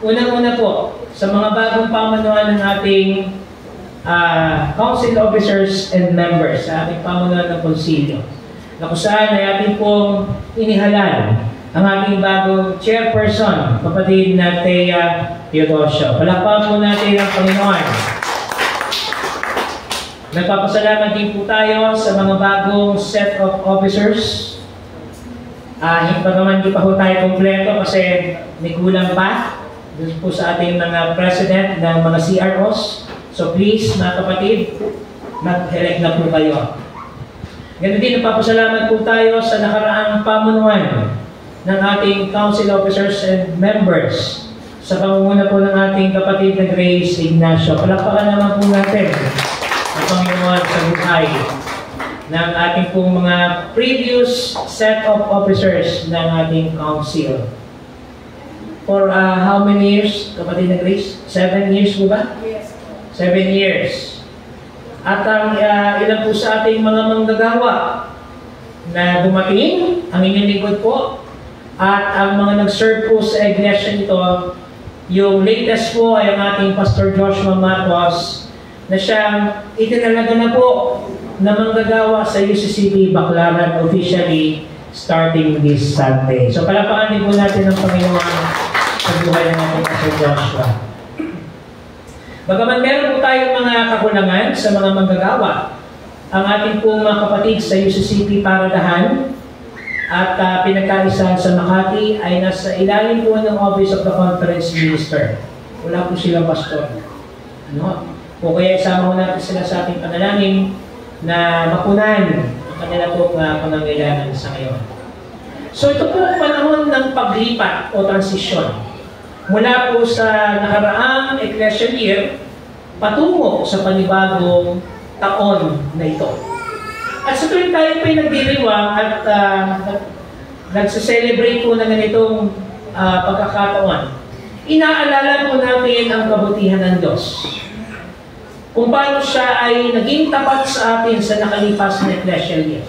Unang-una po, sa mga bagong pamanuan ng ating council officers and members, sa ating pamunuan ng konsilyo, na kung saan ay ating pong inihalal ang ating bagong chairperson, kapatid na Thea Teodosio. Palakpakan po natin ang Panginoon. Nagpapasalamat din po tayo sa mga bagong set of officers. Hindi pa po tayo kompleto kasi may kulang pa doon po sa ating mga president ng mga CROs. So please, mga kapatid, mag-elect na po kayo. Ganun din, nagpapasalamat po tayo sa nakaraang pamunuan ng ating council officers and members sa pangunguna po ng ating kapatid na Grace Ignacio. Palakpakan naman po natin ang Panginoon sa buhay ng ating pong mga previous set of officers ng ating council. For how many years, kapatid na Grace? 7 years po ba? Yes. 7 years. At ang ilan po sa ating mga manggagawa na dumating, ang inyong lingkod po, at ang mga nag-serve po sa iglesia nito, yung latest po ay ang ating Pastor Joshua Matos, na siyang itinalaga na po na manggagawa sa UCCB Baclaran officially starting this Sunday. So palapakan din po natin ang Panginoon sa buhay ng ating Pastor Joshua. Bagaman meron po tayong mga kakulangan sa mga manggagawa, ang ating po mga kapatid sa UCCB Paradahan at pinagkaisahan sa Makati ay nasa ilalim po ng Office of the Conference Minister. Wala po silang pastor. O kaya isama ko natin sila sa ating panalangin na mapunan ang kanila pong pangangailangan sa ngayon. So ito po ang panahon ng paglipat o transisyon. Mula po sa nakaraang ecclesial year, patungo sa panibagong taon na ito. At sa tuwing tayo po'y nagdiriwang at nagsa-celebrate po ng ganitong pagkakataon, inaalala po natin ang kabutihan ng Diyos. Kung paano siya ay naging tapat sa atin sa nakalipas na ecclesial year.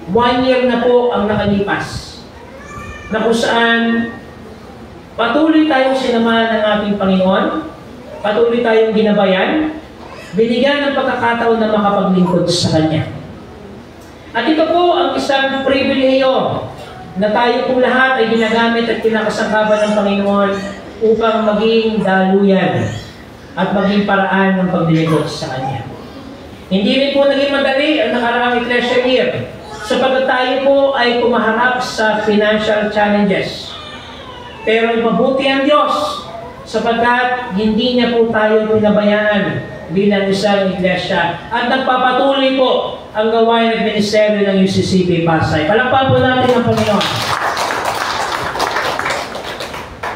1 year na po ang nakalipas, na kung saan patuloy tayong sinamahan ng ating Panginoon, patuloy tayong ginabayan, binigyan ng pagkakataon na makapaglingkod sa Kanya. At ito po ang isang pribilehiyo na tayo pong lahat ay ginagamit at kinakasangkapan ng Panginoon upang maging daluyan at maging paraan ng paglilingkod sa Kanya. Hindi rin po naging madali ang nakaraang ecclesial year sapagkat tayo po ay kumaharap sa financial challenges. Pero mabuti ang Diyos sapagkat hindi niya po tayo pinabayaan bilang isang iglesia at nagpapatuloy po ang gawain at ministeryo ng UCCB Pasay. Palakpakan po natin ang Panginoon.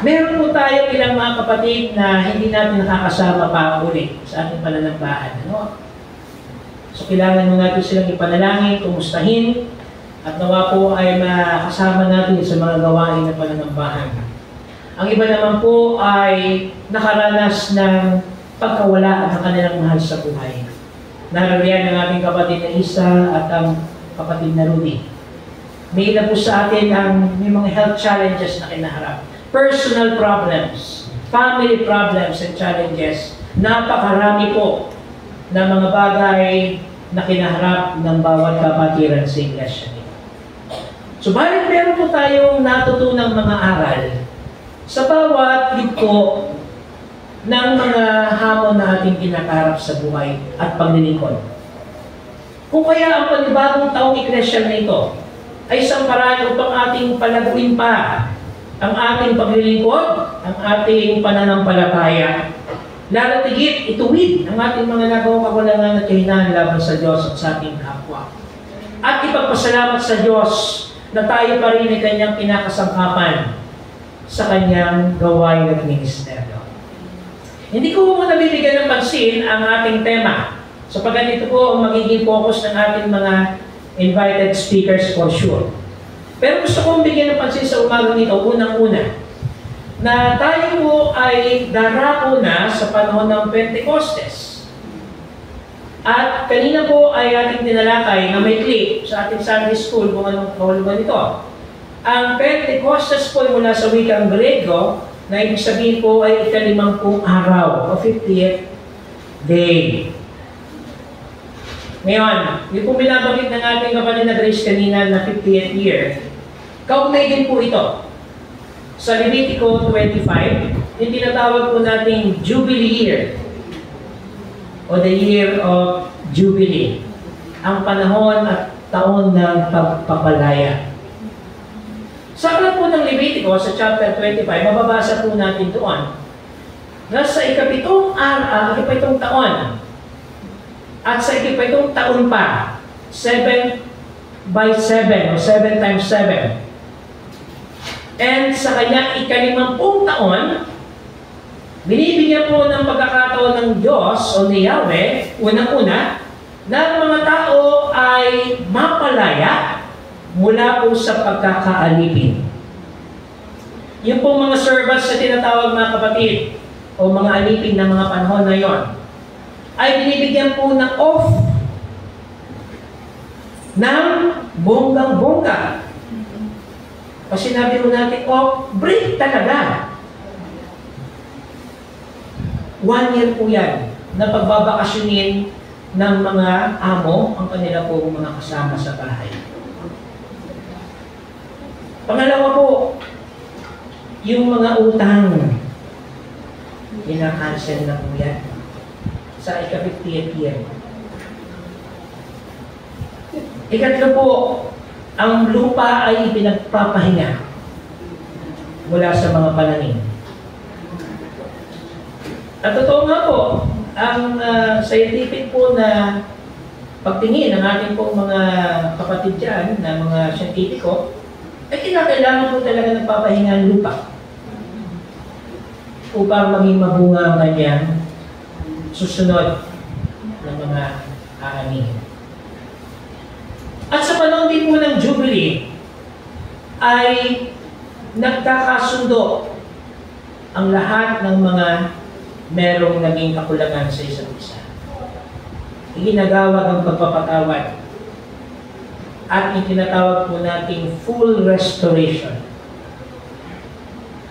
Meron po tayo ilang mga kapatid na hindi natin nakakasama pa ulit sa ating pananambahan. So kailangan mo natin silang ipanalangin, kumustahin, at nawa po ay makasama natin sa mga gawain ng pananambahan. Ang iba naman po ay nakaranas ng pagkawala ng kanilang mahal sa buhay. Narariyan ng ating kapatid na Isa at ang kapatid na Rudy. May ilan po sa atin ang may mga health challenges na kinaharap. Personal problems, family problems and challenges. Napakarami po na mga bagay na kinaharap ng bawat kapatiran sa iglesia. Subalit meron po tayong natutunang mga aral sa bawat yugto ng mga hamon na ating kinakarap sa buhay at paglilingkod. Kung kaya ang panibagong taong iglesia na ito ay isang paraan upang ating palaguin pa ang ating paglilingkod, ang ating pananampalataya, lalo tigit ituwid ang ating mga nagawang kakulangan at kahinaan laban sa Diyos at sa ating kapwa. At ipagpasalamat sa Diyos na tayo pa rin ay kanyang kinakasangkapan sa kanyang gawain at ministeryo. Hindi ko po nabibigyan ng pansin ang ating tema, sapagkat ito po ang magiging focus ng ating mga invited speakers for sure. Pero gusto kong bigyan ng pansin sa umagang ito, unang-una, na tayo po ay darako na sa panahon ng Pentecostes. At kanina po ay ating tinalakay na may clip sa ating Sunday School kung anong kahulugan ito. Ang Pentecostes po ay mula sa wikang Grego na ibig sabihin po ay ika-50 araw o 50th day. Ngayon, yung po binabanggit ng ating kapatid na Grace kanina na 50th year, kaugnay din po ito. Sa Levitico 25, yung tinatawag po nating Jubilee year o the year of Jubilee, ang panahon at taon ng pagpapalaya. Sa aklat po ng Levitico, sa chapter 25, mababasa po natin doon na sa ikapitong taon at sa ikapitong taon pa, 7 by 7 o 7 times 7, and sa kanyang ika-50 taon, binibigyan po ng pagkakataon ng Diyos o ni Yahweh, unang-una, na ang mga tao ay mapalaya mula po sa pagkakaalipin. Yung pong mga servants na tinatawag mga kapatid o mga alipin ng mga panahon na yon, ay binibigyan po ng off ng bonggang-bongga. Kasi sinabi ko natin, break talaga. 1 year po yan na pagbabakasyonin ng mga amo ang kanila po mga kasama sa bahay. Pangalawa po, yung mga utang, ina-cancel na po yan sa ika-50th year. Ikatlo po, ang lupa ay ipinagpapahinga mula sa mga pananim. At totoo nga po, ang scientific po na pagtingin ng ating po mga kapatid dyan, na mga siyentipiko, ay kinakailangan po talaga nagpapahinga ang lupa upang maging mabunga ang kanyang susunod ng mga aanihin. At sa panahon din po ng Jubilee, ay nagkakasundo ang lahat ng mga merong naging kakulangan sa isa't isa. Iginagawad ang pagpapatawad at itinatawag po nating full restoration.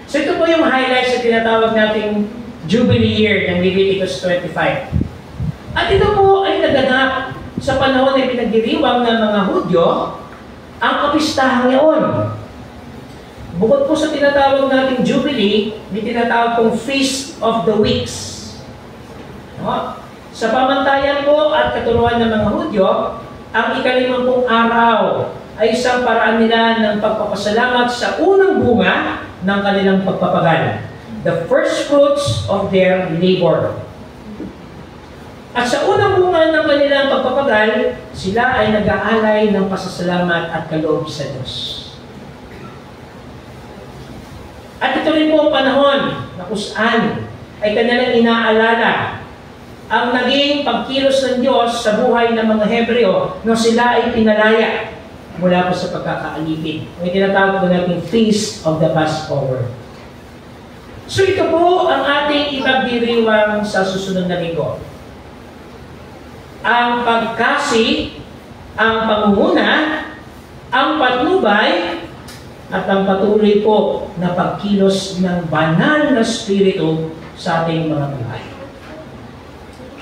So ito po yung highlights na tinatawag nating Jubilee year ng Leviticus 25. At ito po ay naganap sa panahon na pinagdiriwang ng mga Hudyo ang kapistahan ngayon. Bukod po sa tinatawag nating Jubilee, may tinatawag pong Feast of the Weeks. No? Sa pamantayan po at katuruan ng mga Hudyo, ang ika-50 araw ay isang paraan nila ng pagpapasalamat sa unang bunga ng kanilang pagpapagal. The first fruits of their labor. At sa unang bunga ng kanilang pagpapagal, sila ay nag-aalay ng pasasalamat at kaloob sa Diyos. At ito rin po ang panahon na kung saan ay kanilang inaalala ang naging pagkilos ng Diyos sa buhay ng mga Hebreo na sila ay pinalaya mula po sa pagkakaalipin. May tinatawag po natin Feast of the Passover. So ito po ang ating ipagdiriwang sa susunod na linggo. Ang pagkasi, ang pangunguna, ang patnubay, at ang patuloy po na pagkilos ng banal na spirito sa ating mga buhay.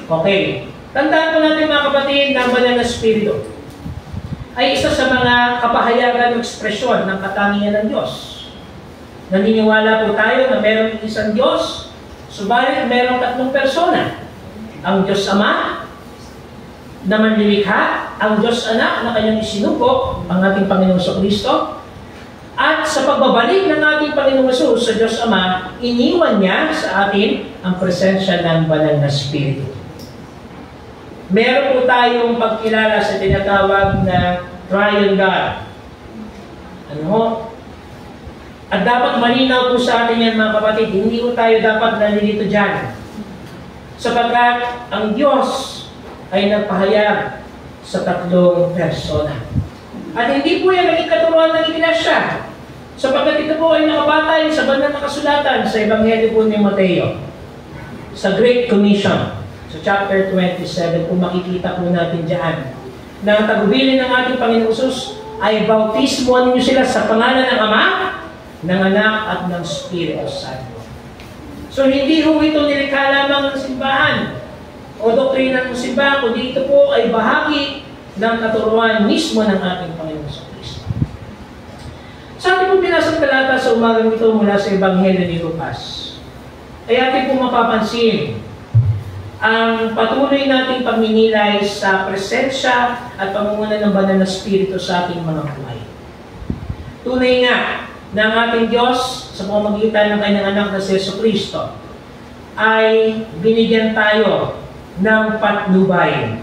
Okay. Tandaan po natin mga kapatid na ang banal na spirito ay isa sa mga kapahayagan o ekspresyon ng katangian ng Diyos. Naniniwala po tayo na mayroong isang Diyos, subalit mayroong 3 persona. Ang Diyos Ama, na manlilikha, ang Diyos Anak na kanyang isinuko, ang ating Panginoong Kristo, at sa pagbabalik ng ating Panginoong Jesus sa Diyos Ama, iniwan niya sa atin ang presensya ng banal na Espiritu. Meron po tayong pagkilala sa tinatawag na Triune God. Ano? At dapat malinaw po sa atin yan mga kapatid, hindi po tayo dapat nalilito dyan. Sapagkat ang Diyos ay nagpahayag sa 3 persona. At hindi po yan naging katuruan ng Iglesia. Sapagkat ito po ay nakabatay sa banal na kasulatan sa Ebanghelyo po ni Mateo. Sa Great Commission, sa chapter 27, kung makikita po natin dyan, na ang tagubilin ng ating Panginoon Hesus ay bautismuhan ninyo sila sa pangalan ng Ama, ng Anak at ng Espiritu Santo. So hindi ho ito nilikha lamang ng simbahan o doktrina ng simbahan, kundi ito po ay bahagi ng katuruan mismo ng ating Panginoon Kristo. Sa ating po binasang talata sa umagang ito mula sa Ebanghelyo ni Lucas, ay ating po mapapansin ang patuloy nating pagninilay sa presensya at pamumuno ng Banal na Espiritu sa ating mga buhay. Tunay nga na ang ating Diyos sa pamamagitan ng kanyang anak na si Jesucristo ay binigyan tayo ng patnubay.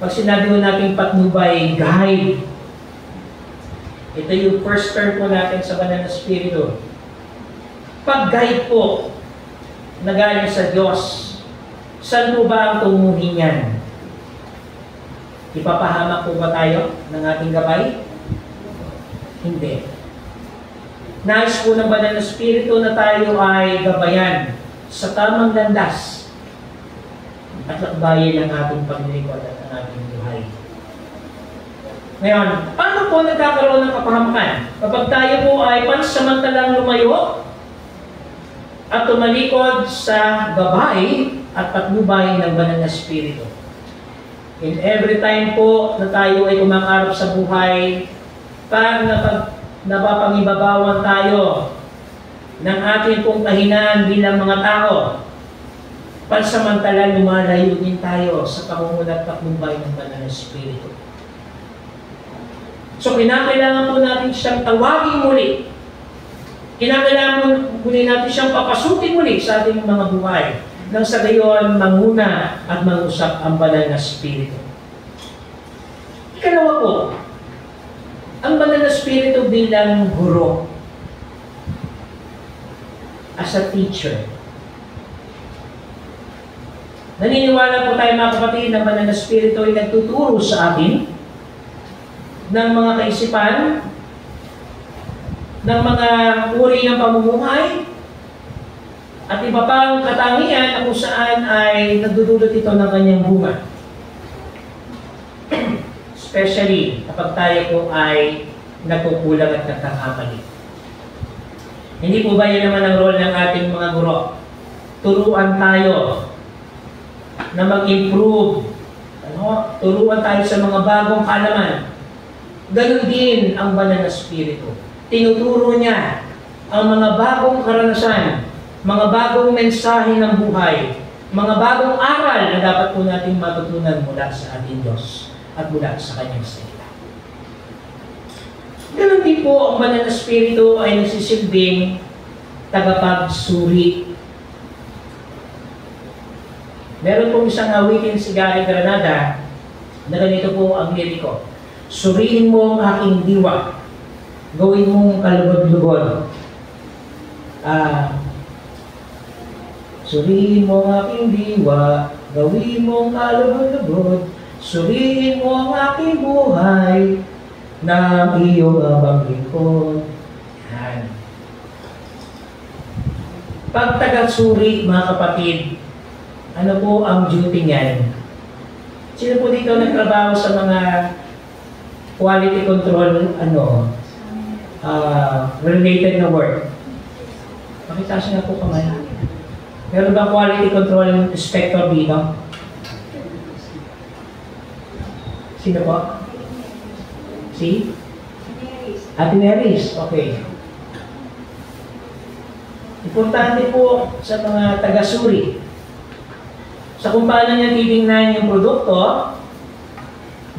Pag sinabi mo natin patnubay, guide. Ito yung first term po natin sa Banal na Espiritu. Pag-guide po na galing sa Diyos, saan po ba ang tumuhin yan? Ipapahamak po ba tayo ng ating gabay? Hindi. Nais po ng Banal na Espiritu na tayo ay gabayan sa tamang landas at lakbayin ang ating paglilingkod at ang ating buhay. Ngayon, paano po nagkakaroon ng kapahamakan? Kapag tayo po ay pansamantalang lumayo at tumalikod sa gabay at patnubay ng Banal na Espiritu. In every time po na tayo ay kumakarap sa buhay, pag napapangibabawan tayo ng ating pong kahinaan bilang mga tao, pansamantala lumalayo din tayo sa pamumulat at patnubay ng Banal na Espiritu. So, kinakailangan po natin siyang tawagin muli. Kinakailangan muli natin siyang papasukin muli sa ating mga buhay nang sa gayon manguna at mangusap ang Banal na Espiritu. Ikalawa po, ang Banal na Espiritu bilang guro, as a teacher. Naniniwala po tayo mga kapatid na ang Banal na Espiritu ay nagtuturo sa atin ng mga kaisipan, ng mga uri ng pamumuhay, at iba pang katangian na kung saan ay nagdudulot ito ng kanyang bunga. Especially kapag tayo po ay nagkukulang at nagkakamali. Hindi po ba yun naman ang role ng ating mga guro? Turuan tayo na mag-improve. Turuan tayo sa mga bagong kaalaman. Ganon din ang Banal na Espiritu. Tinuturo niya ang mga bagong karanasan, mga bagong mensahe ng buhay, mga bagong aral na dapat po natin matutunan mula sa ating Diyos at mula sa Kanyang salita. Ganon din po ang Banal na Espiritu ay nagsisilbing tagapagsuri. Meron pong isang awitin si Gary Granada na ganito po ang liriko. Suriin mo ang aking diwa, gawin mong kalugod-lugod. Suriin mo ang aking diwa, gawin mong kalugod-lugod. Suriin mo ang aking buhay, na iyong abang lingkod. Yan. Pag taga-suri, mga kapatid, ano po ang duty niyan? Sino po dito nagtrabaho sa mga quality control, related na work? Pakitasin na po kamay. Meron ba quality control inspector dito? Sino po? Si? Ate Neris. Okay. Importante po sa mga taga-suri sa kung paano niya titingnan yung produkto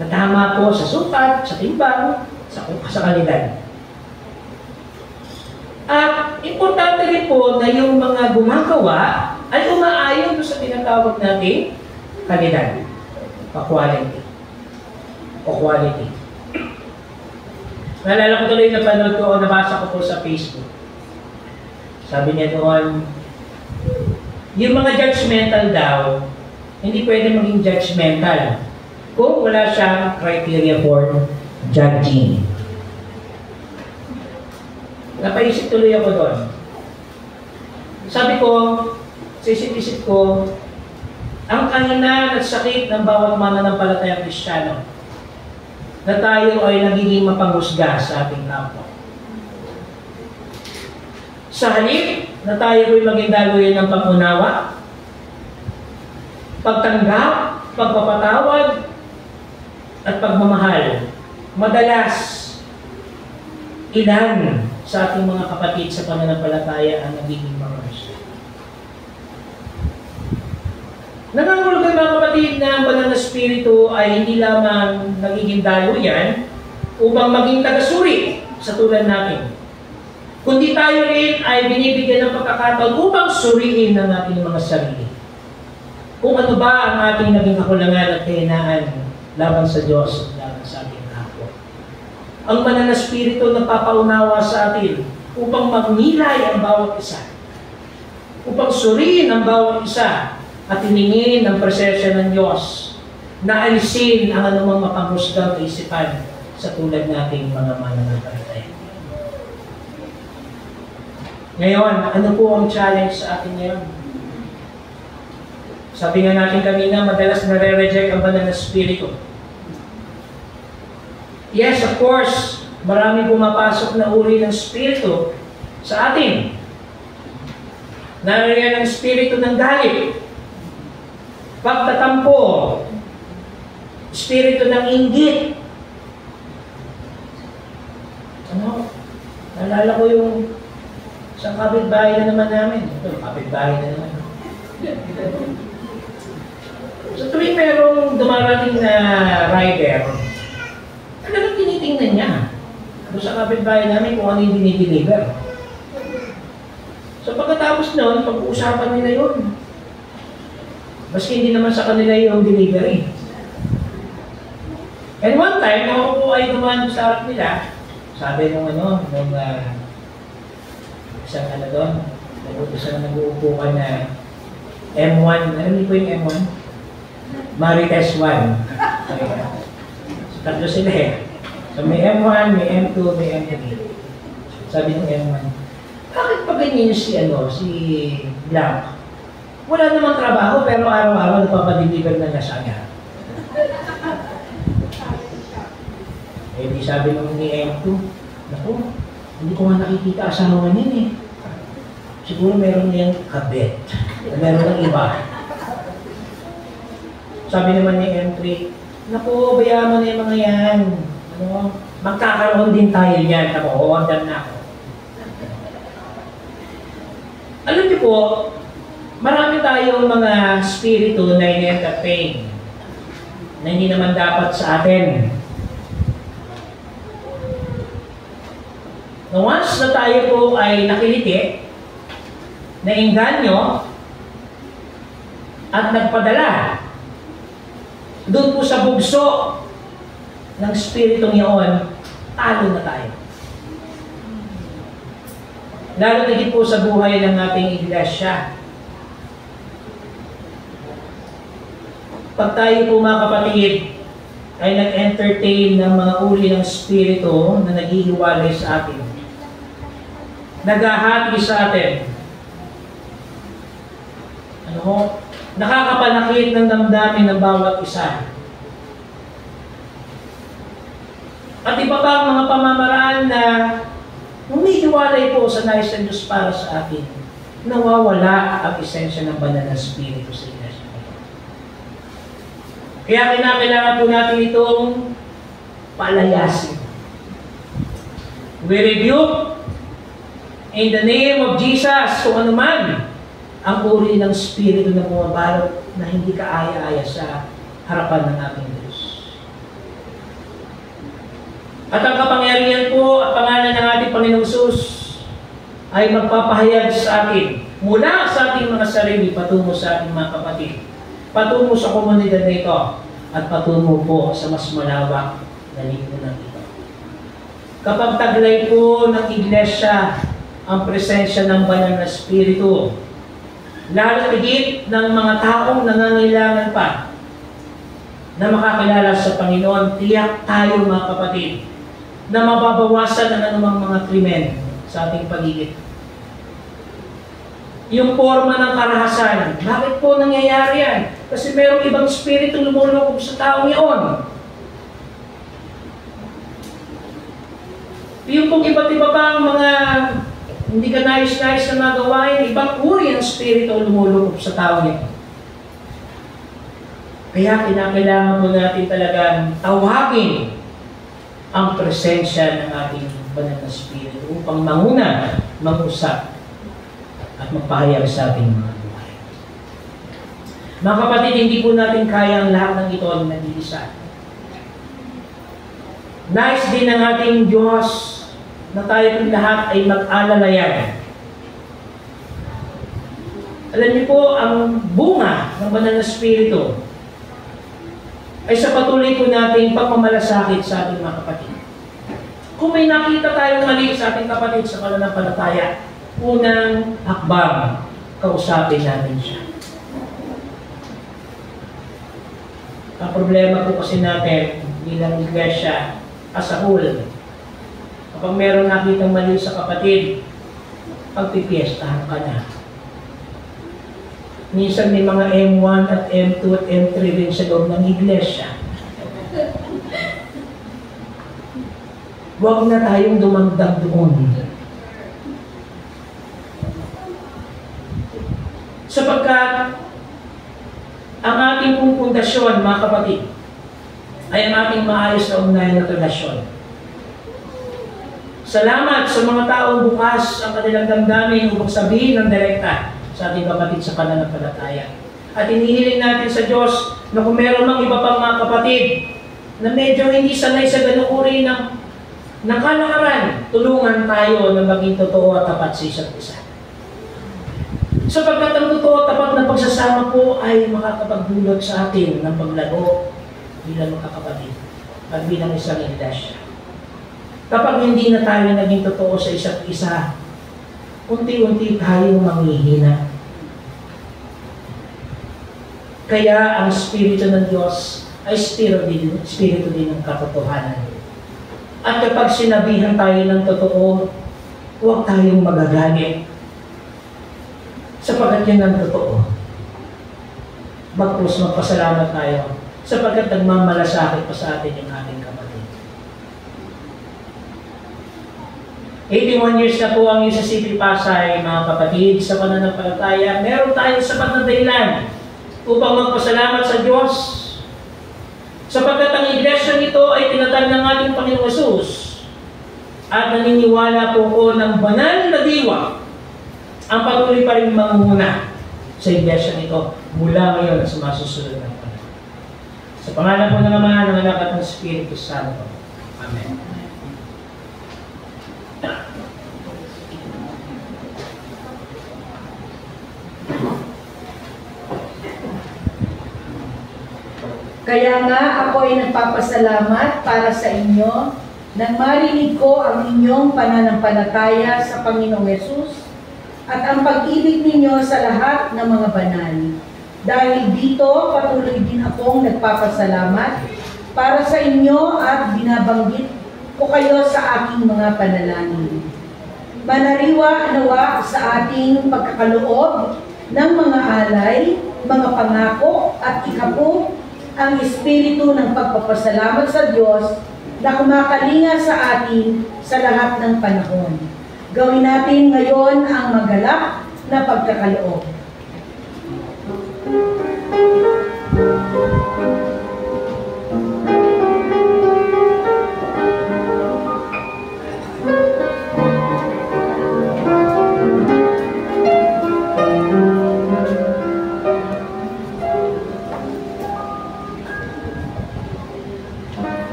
na tama po sa sukat, sa timbang, sa kalidad. At importante rin po na yung mga gumagawa ay umaayon sa tinatawag nating kalidad, quality. Naalala ko tuloy na panood ko o nabasa ko po sa Facebook. Sabi niya doon, yung mga judgmental daw, hindi pwede maging judgmental kung wala siyang criteria for judging. Napaisip tuloy ako doon. Sabi ko, sa isip-isip ko, ang kahinaan at sakit ng bawat mananampalatayang Kristiyano na tayo ay nagiging mapanghusga sa ating kapwa. Sa halip na tayo ay maging daluyan ng pangunawa, pagtanggap, pagpapatawad, at pagmamahal, madalas ilan sa ating mga kapatid sa pananampalataya ang nagiging mapanghusga. Nangangulugan mga kapatid na ang banal na spirito ay hindi lamang nagiging daluyan upang maging tagasuri sa tulad natin, kundi tayo rin ay binibigyan ng pagkakataon upang suriin ang ating mga sarili. Kung ano ba ang ating naging kakulangan at kahinaan laban sa Diyos at laban sa ating kapwa. Ang banal na spirito nagpapaunawa sa atin upang magnilay ang bawat isa, upang suriin ang bawat isa, at hiningin ang presensya ng Diyos na alisin ang anumang mapanghusgang kaisipan sa tulad nating mga mananampalataya. Ngayon, ano po ang challenge sa atin ngayon? Sabi nga natin kanina, madalas nare-reject ang banal na spirito. Yes, of course, marami pumapasok na uri ng spirito sa atin. Nariyan ang spirito ng galit, pagtatampo, spirito ng inggit. Ano? Naalala ko yung sa kapitbahay na naman namin. Ito, kapitbahay na naman. So tuwing merong dumarating na rider, talagang tinitingnan niya doon sa kapitbahay namin kung ano yung dinideliver. So pagkatapos noon, pag-uusapan nila yun. Maski hindi naman sa kanila yung delivery. And one time, ako po ay dumaan sa harap nila, sabi nung isang doon, isang nag-uupo ka na M1, alam niyo po yung M1? Marites 1. So, tatlo sila eh. So may M1, may M2, may M3. Sabi ng M1, bakit pa ganyan si Blanc? Wala namang trabaho, pero araw-araw nagpapadeliver na nasa niya. Eh, di sabi nung ni M2, naku, hindi ko nga nakikita asawa niyan eh. Siguro meron niyang kabet. Meron ng iba. Sabi naman ni M3, naku, bayaan mo na yung mga yan. Ano, magkakaroon din tayo yan. Ako, order na ako. Alam niyo po, marami tayong mga spirito na in-entertain na hindi naman dapat sa atin. Na once na tayo po ay nakiliti, nainganyo, at nagpadala doon po sa bugso ng spiritong iyon, talo na tayo. Lalo na po sa buhay ng ating iglesia. Pag tayo po mga kapatid ay nag-entertain ng mga uri ng spirito na naghihiwalay sa atin, naghahati sa atin, nakakapanakit ng damdamin ng bawat isa. At iba pa ang mga pamamaraan na humihiwalay po sa nais ng Diyos para sa atin, nawawala ang esensya ng banal na spirito sa iglesia. Kaya kinakailangan po natin itong palayasin. We rebuke in the name of Jesus kung ano man ang uri ng spirito na bumabalot na hindi kaaya-aya sa harapan ng ating Diyos. At ang kapangyarihan po at pangalan ng ating Panginoong Hesus ay magpapahayag sa atin mula sa ating mga sarili patungo sa ating mga kapatid, patungo sa komunidad na ito, at patungo po sa mas malawak na lipunan ito. Kapag taglay po ng iglesia ang presensya ng banal na Espiritu, lalo higit ng mga taong nangangailangan pa na makakilala sa Panginoon, tiyak tayo mga kapatid, na mababawasan ang anumang mga krimen sa ating paligid. Yung forma ng karahasan, bakit po nangyayari yan? Kasi merong ibang espiritu lumulukog sa taong iyon. Yung pong iba't iba pang mga hindi ka nais-nais na magawain, ibang uri ng espiritu lumulukog sa taong iyon. Kaya kinakailangan po natin talagang tawagin ang presensya ng ating banal na Espiritu upang manguna, mag-usap, at magpahayag sa ating mga buhay. Mga kapatid, hindi po natin kaya ang lahat ng ito ang nag-iisa. Nais din ng ating Diyos na tayo ng lahat ay mag-alalayan. Alam niyo po, ang bunga ng banal na Espiritu ay sa patuloy po nating pagmamalasakit sa ating mga kapatid. Kung may nakita tayong mali sa ating kapatid sa pananampalataya, unang hakbang, kausapin natin siya. Ang problema po kasi natin bilang iglesia as a whole, kapag meron nakitang mali sa kapatid, pagpipiestahan ka na. Minsan may mga M1 at M2 at M3 rin sa loob ng iglesia. Huwag na tayong dumagdag doon. Sapagkat ang ating pong pundasyon, mga kapatid, ay ang ating maayos na ugnayan na relasyon. Salamat sa mga taong bukas ang kanilang damdamin upang sabihin ng direkta sa ating kapatid sa pananampalataya. At inihiling natin sa Diyos na kung meron mang iba pang mga kapatid na medyo hindi sanay sa ganung uri ng kalakaran, tulungan tayo na maging totoo at tapat sa isa't isa. Sapagkat ang totoo at tapat na pagsasama po ay makakapagdulot sa atin ng paglago bilang magkakapatid at bilang isang iglesia. Kapag hindi na tayo naging totoo sa isa't isa, unti-unti tayong manghihina. Kaya ang Espiritu ng Diyos ay Espiritu din ng katotohanan. At kapag sinabihan tayo ng totoo, huwag tayong magagalit. Sapagkat yan ang totoo. Bagkus magpasalamat tayo sapagkat nagmamalasakit pa sa atin yung ating kapatid. 81 years na po ang UCCP Pasay, mga kapatid, sa pananampalataya. Meron tayong sapat na dahilan upang magpasalamat sa Diyos. Sapagkat ang iglesia nito ay tinatag ng ating Panginoong Hesus. At naniniwala po ko ng banal na diwa ang patuloy pa rin manguna sa iglesia nito mula ngayon at sa masusunod na panahon. Sa pangalan po ng Ama, ng Anak at ng Espiritu Santo. Amen. Kaya nga ako ay nagpapasalamat para sa inyo nang marinig ko ang inyong pananampalataya sa Panginoong Hesus at ang pag-ibig ninyo sa lahat ng mga banal. Dahil dito, patuloy din akong nagpapasalamat para sa inyo at binabanggit ko kayo sa aking mga panalangin. Manariwa nawa sa ating pagkakaloob ng mga alay, mga pangako at ikapo ang espiritu ng pagpapasalamat sa Diyos na kumakalinga sa atin sa lahat ng panahon. Gawin natin ngayon ang magalak na pagkakaloob.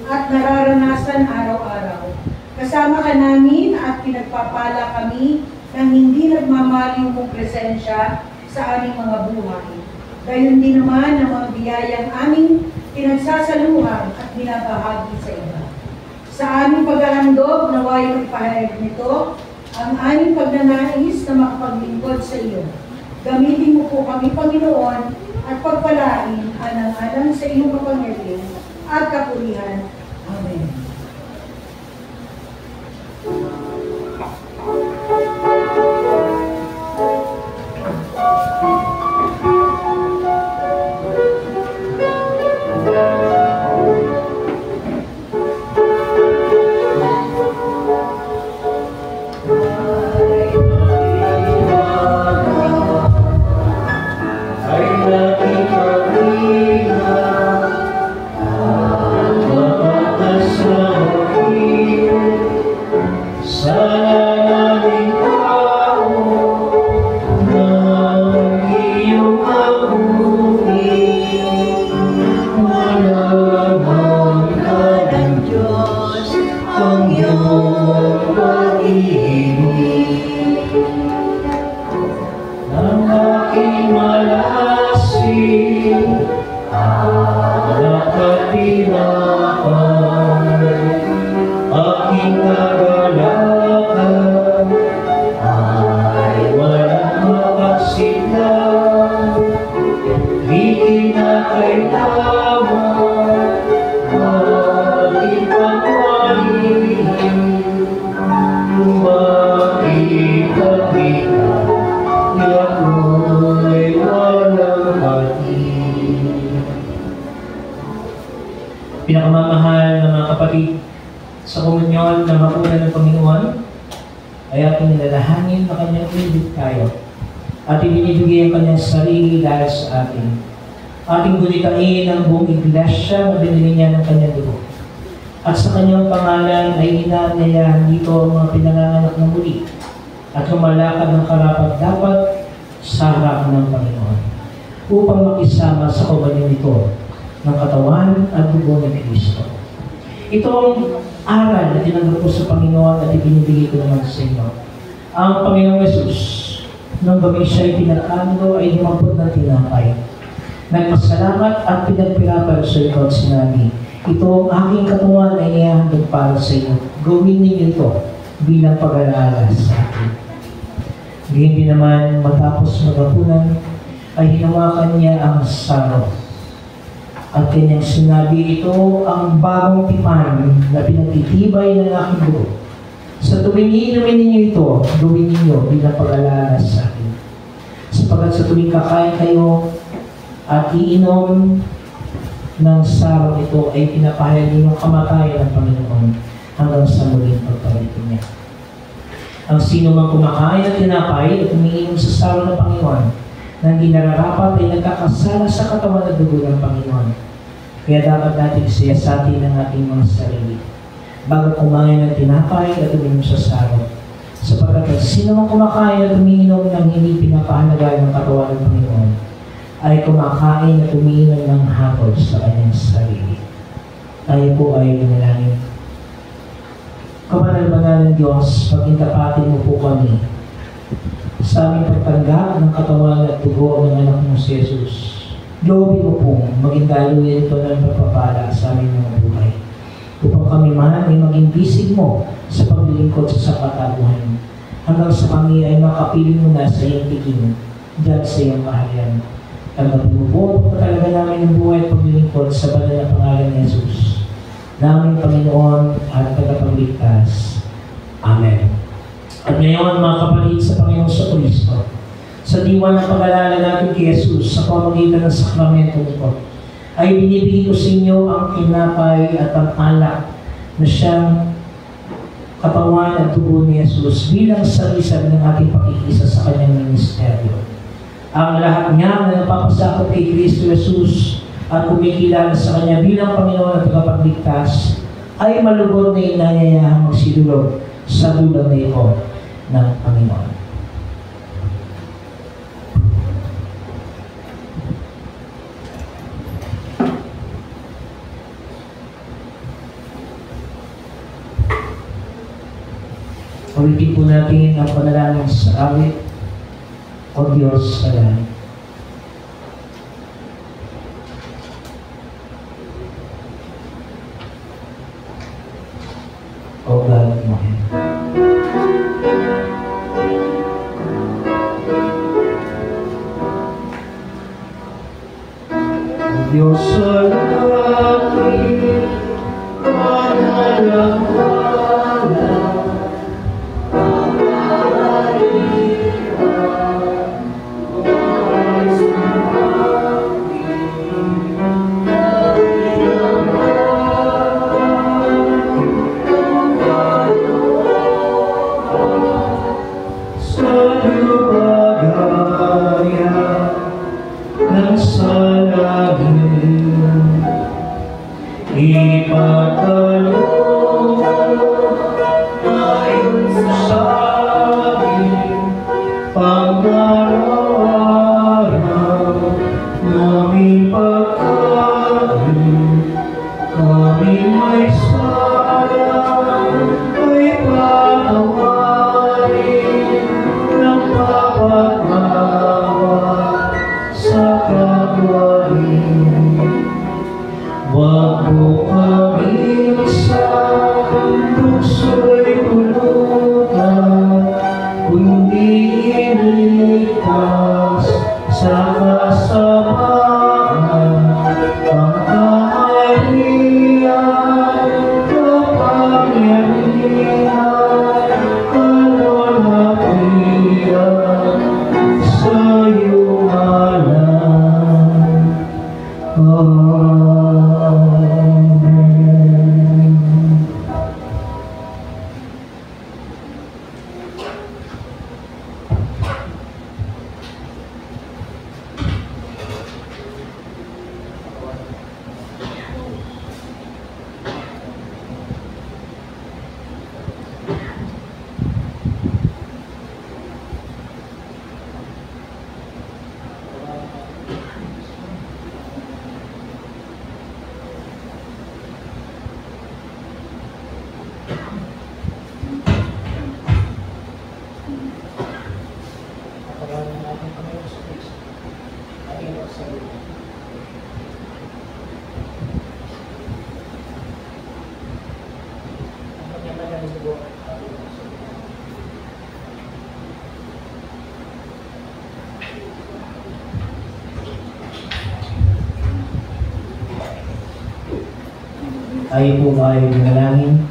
at nararanasan araw-araw. Kasama ka namin at pinagpapala kami ng hindi nagmamaliw mong presensya sa aming mga buhay. Gayon din naman ang mga biyayang aming pinagsasaluhan at binabahagi sa iba. Sa aming paghahandog, naway magpahayag nito ang aming pagnanais na makapaglingkod sa iyo. Gamitin mo po kami, Panginoon, at pagpalain alang-alang sa iyong kapangyarihan at kapurihan. Amen. Pinakamamahal na mga kapatid, sa komunyon na mauna ng Panginoon, ay ating nilalahangin na kanyang inibig tayo at ibinibigay ang kanyang sarili dahil sa atin. Ating gulitain ang buong iglesia na binili niya ng kanyang dugo. At sa kanyang pangalan ay inaanyayahan dito ang mga pinanganganak ng muli at lumalakad ng karapat-dapat sa harap ng Panginoon upang makisama sa komunyon nito ng katawan at dugo ni Kristo. Ito ang aral na tinanggap ko sa Panginoon at ibinibigay ko naman sa inyo. Ang Panginoong Yesus, nung gabi siya'y pinakando ay humampot ng tinapay. Nagpasalamat at pinagpirapal sa ito at sinabi, ito ang aking katawan ay niyahandog para sa inyo. Gawin ninyo ito bilang pag-alala sa akin. Ganyan din naman matapos maghapunan ay hinawakan niya ang saro. At kanyang sinabi, ito ang bagong tipan na pinagtitibay ng aking dugo. Sa tuwing iinumin ninyo ito, gawin ninyo bilang pag-alala sa akin. Sapagkat sa tuwing kakain kayo at iinom ng sarong ito ay pinapahayag ninyong kamatayan ng Panginoon hanggang sa muling pagpalit niya. Ang sino mang kumakain at tinapay at umiinom sa sarong ng Panginoon na hindi nararapat ay nagkakasala sa katawan at dugo ng Panginoon. Kaya dapat natin siyasatin ang ating mga sarili bago kumain ng tinapay at uminom sa sarong. Sapagkat sino mang kumakain at umiinom ng hindi pinapahalagahan ng katawan ng Panginoon ay kumakain at umiinom ng hatol sa kanyang sarili. Tayo po ay manalangin. Kabanal-banal ng Diyos, pagkintapatin mo po kami sa aming pagtanggap ng katawan at dugo ng anak mo si Jesus. Loobin mo pong maging daluyan ito ng pagpapala sa aming mga buhay. Upang kami man ay maging bisig mo sa paglilingkod sa kapatabuhan. Hanggang sa kami ay makapiling mo na sa iyong tiging dahil sa iyong kaharian. Tanggapin mo po ang talaga namin ng buhay at paglilingkod sa banal na pangalan ni Jesus. Naming Panginoon at tagapagligtas. Amen. At ngayon, mga kapatid sa Panginoon sa Kristo, sa diwa ng pag-alala natin kay Jesus sa pamamagitan ng sakramento nito, ay binibigay ko sa inyo ang tinapay at ang alak na siyang katawan at dugo ni Jesus bilang salisan ng ating pakikisa sa kanyang ministeryo. Ang lahat niya na napapasakot kay Kristo Jesus at kumikilala sa kanya bilang Panginoon at tagapagligtas ay malugod na inanyayahang magsidulog sa dulang na ito ng Panginoon. Ulitin po natin ang panalangin sa awit. O Diyos sa langit. O God in heaven. Diyos sa langit, manalanghala, ang kaharian mo ay sumamin. Sa lumagaya ng salangin, ipatalong ayon sa amin, pang-araw-araw naming pagkain, kami may salang ay panawarin ng papatawag sa kagawain. Wag mo kami sa tukso'y pulutan, kundi iligtas sa kasamaan, ang kaharian, kapangyarihan, kalwalhatian, sa iyong ngalan. Amen. Tayo po ay manalangin.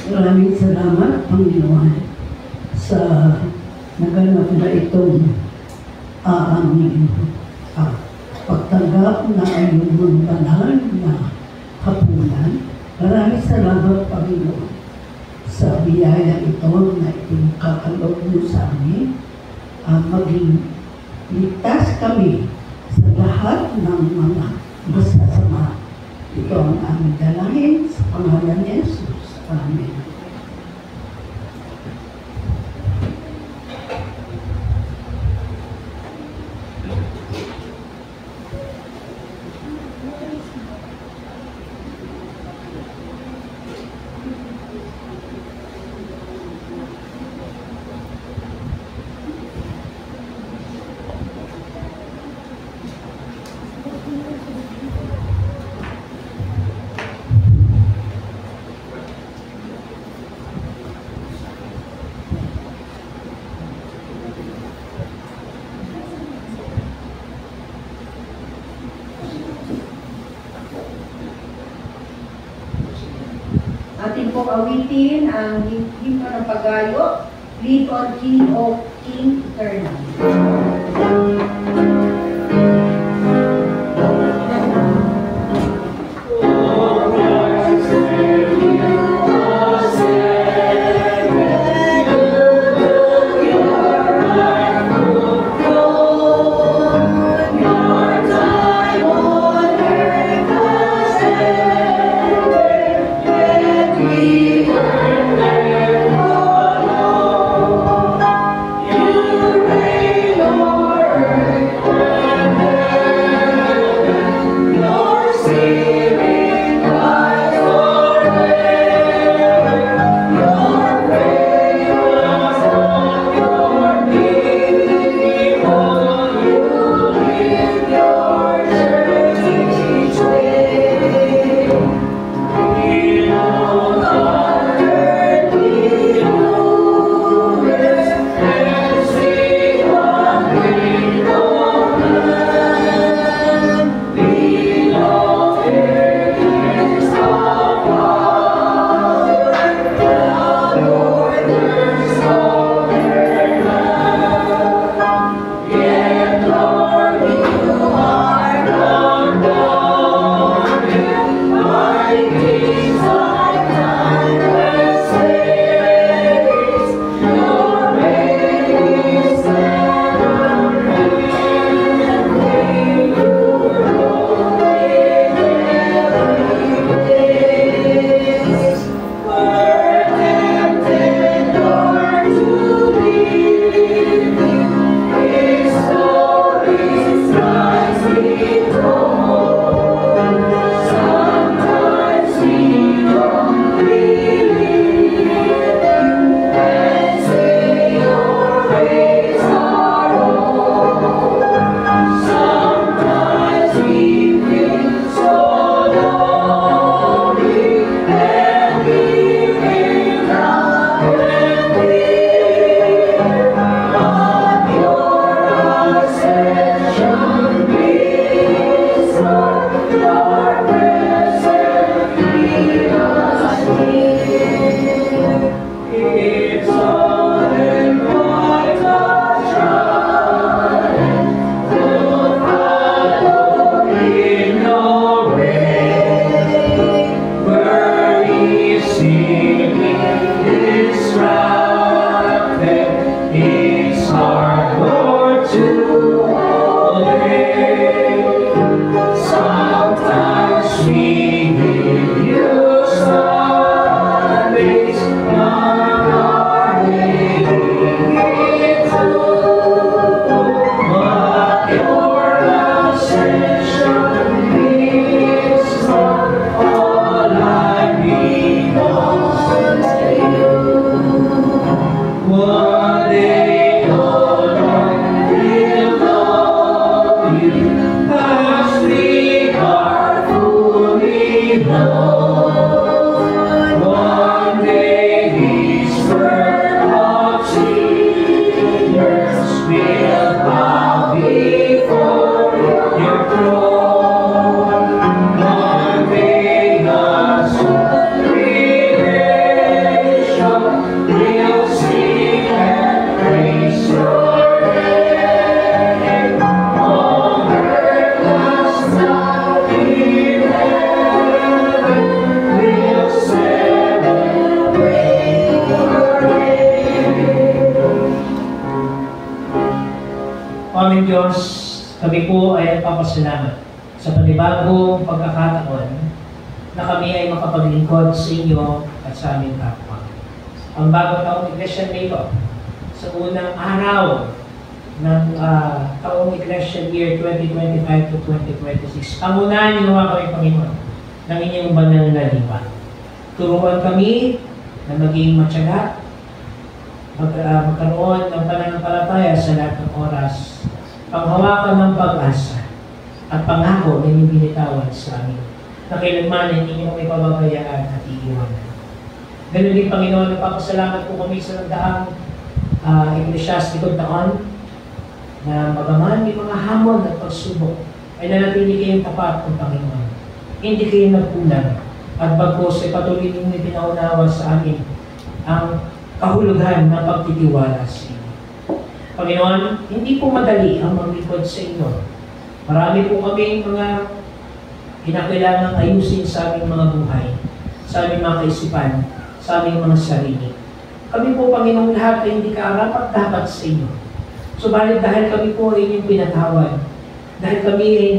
Maraming salamat, Panginoon, sa naganap na itong aming pagtanggap na iyong banal na hapunan. Maraming salamat, Panginoon, sa biyaya ito na ipinagkakaloob mo sa amin, maging ligtas kami sa lahat ng mga masasama. Ito ang aming dalangin sa pangalan ni Jesus. Amen. Atin po awitin ang himno ng paggayo, Lead on King of King Eternal. You reign Aming Diyos, kami po ay nagpapasalamat sa panibagong pagkakataon na kami ay makapaglingkod sa inyo at sa aming kapwa. Ang bagong taong Iglesia Mayor sa unang araw ng taong Iglesia Year 2025 to 2026. Pangunahan niyo kami, Panginoon, ng inyong banal na lipa. Turuan kami na maging matyaga, magkaroon ng pananampalataya sa lahat ng oras, panghawakan ng pag-asa, at pangako na inyong binitawan sa amin, na kailanman ay hindi niyo kami pababayaan at iiwanan. Ganun din, Panginoon, nagpapasalamat po kami sa nagdaang eklesyastikong taon, na bagaman may mga hamon at pagsubok, ay nanatili kayong tapat ng Panginoon. Hindi kayo nagkulang, at bagkos ay patuloy ninyong ipinaunawa sa amin ang kahulugan ng pagtitiwala sa inyo. Panginoon, hindi po madali ang maglingkod sa inyo. Marami po kami mga kinakailangang ayusin sa aming mga buhay, sa aming mga kaisipan, sa aming mga sarili. Kami po, Panginoon, lahat ay hindi kaarapat-dapat sa inyo. Subalit dahil kami po ay inyong pinatawad, dahil kami ay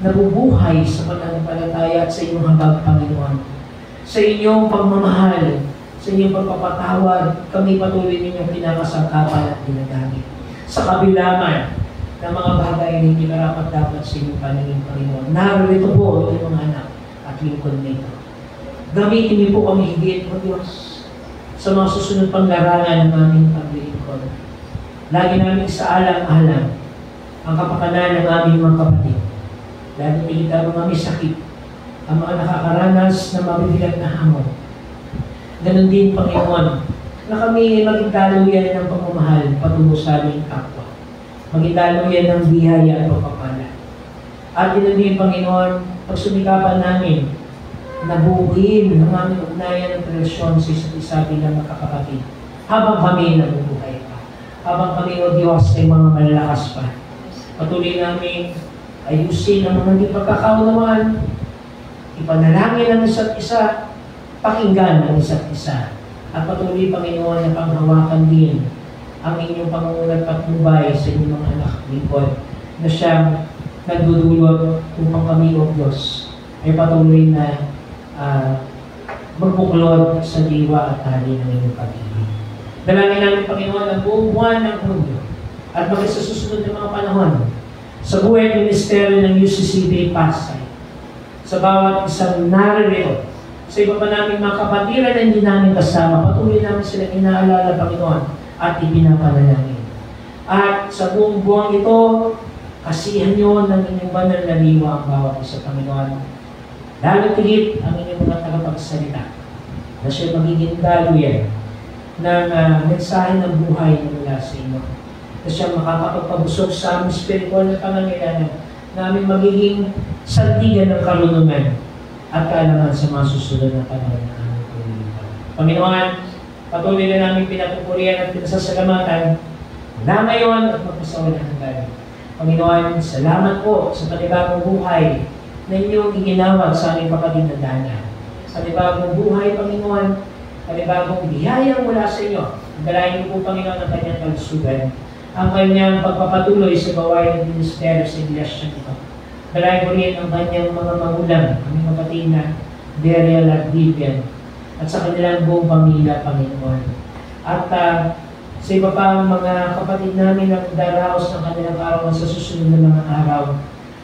nabubuhay sa pananampalataya at sa inyong habag, Panginoon, sa inyong pagmamahal, sa inyong pagpapatawad, kami patuloy ninyong pinakasangkapan at ginagamit. Sa kabilaman ng mga bagay na hindi karapat-dapat sa inyong paningin, Panginoon, narito po ang mga anak at lingkod nito. Gamitin niyo po kami higit, O Diyos, sa mga susunod pang larangan ng aming paglilingkod. Lagi namin sa alang-alang ang kapakanan ng aming mga kapatid. Lagi tigit ang mga may sakit, ang mga nakakaranas na mabibigat na hamon. Ganon din, Panginoon, na kami maging daluyan ng pagmamahal patungo sa aming kapwa. Maging daluyan ng biyaya at pagpapala. At ganon din, Panginoon, pagsumikapan namin na buuin ang aming ugnayan ng relasyon sa isa't isa bilang magkakapatid habang kami nabubuhay pa. Habang kami, O Diyos, ay mga malalakas pa. Patuloy namin ayusin ang mga hindi pagkakaunawaan, ipanalangin ang isa't isa, pakinggan ang isa't isa, at patuloy, Panginoon, na panghawakan din ang inyong pangungulat patnubay sa inyong mga anak lingkod na siyang nagdudulot upang kami, O Diyos, ay patuloy na magbuklod sa diwa at tali ng inyong pag-ibig. Dalangin namin, Panginoon, ang buong buwan ng Hunyo at maging sa susunod na mga panahon sa buhay at ministeryo ng UCCB Pasay, sa bawat isang naririto, sa iba pa namin mga kapatiran na hindi namin kasama, patuloy namin silang inaalala, Panginoon, at ipinapanalangin. At sa buong buwang ito, kasihan nyo ng inyong banal na liwa ang bawat isa, Panginoon. Lalo tigit ang inyong mga tagapagsalita na siya magiging daluyan ng mensahe ng buhay na mula sa inyo. Na siya makakapagpabusog sa aming spiritual na pangangailangan, na aming magiging sandigan ng karunungan at kaalaman sa mga susunod na panahon na aming pumilipan. Panginoon, patuloy na namin pinapupurihan at pinasasalamatan na ngayon at magpasawalan hanggan. Panginoon, salamat po sa panibagong buhay na inyong iginawag sa aming kapatid na Dana. Panibagong buhay, Panginoon, panibagong biyaya mula sa inyo. Dalayan niyo po, Panginoon, ang kanyang kalusugan, ang kanyang pagpapatuloy sa gawain ng ministeryo sa iglesia nito. Dalayan ko rin ang kanyang mga magulang, aming kapatid na Deriel at Vivian, at sa kanilang buong pamilya, Panginoon. At sa iba pang mga kapatid namin na daraos ng kanilang araw sa susunod na mga araw,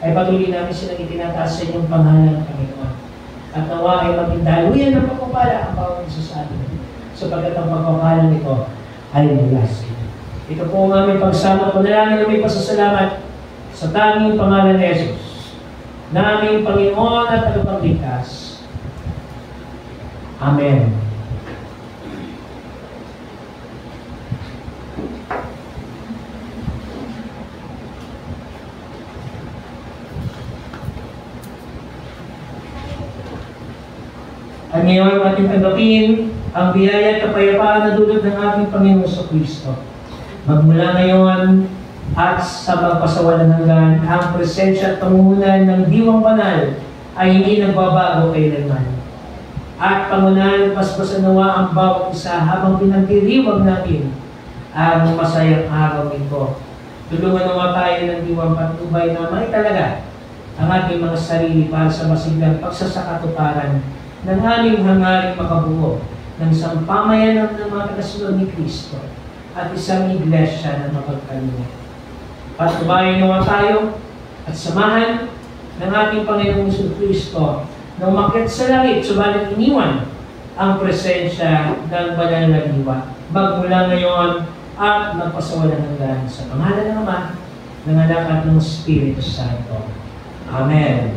ay patuloy namin silang itinataas sa inyong pangalan, Panginoon. At nawa ay maging daluyan ng pagpapala ang bawat isa sa atin, sapagkat ang pagpapala nito ay mula sa inyo. Ito po ang aming pagsama ko na lang na may pasasalamat sa tanging pangalan ni Jesus, na aming Panginoon at Tagapagligtas. Amen. At ngayon ating tanggapin ang biyaya at kapayapaan na dulot ng ating Panginoon sa Kristo. Magmula ngayon at sa magpasawalan hanggan, ang presensya at pangunan ng Diwang Banal ay hindi nagbabago kailanman. At pangunahan paspasan nawa ang bawat isa habang pinagdiriwag natin ang masayang araw nito. Tulungan nawa tayo ng Diwang Patnubay na may talaga ang ating mga sarili para sa masiglang pagsasakatuparan ng aming hangaring makabuo ng isang pamayanan ng mga tagasunod ni Kristo at isang iglesia na mapagkalinga. Patnubayan nawa tayo at samahan ng ating Panginoong Kristo na umakyat sa langit, subalit iniwan ang presensya ng banal na diwa. Magmula ngayon at magpasawalan hanggan sa pangalan ng Ama, ng Anak at ng Espiritu Santo. Amen.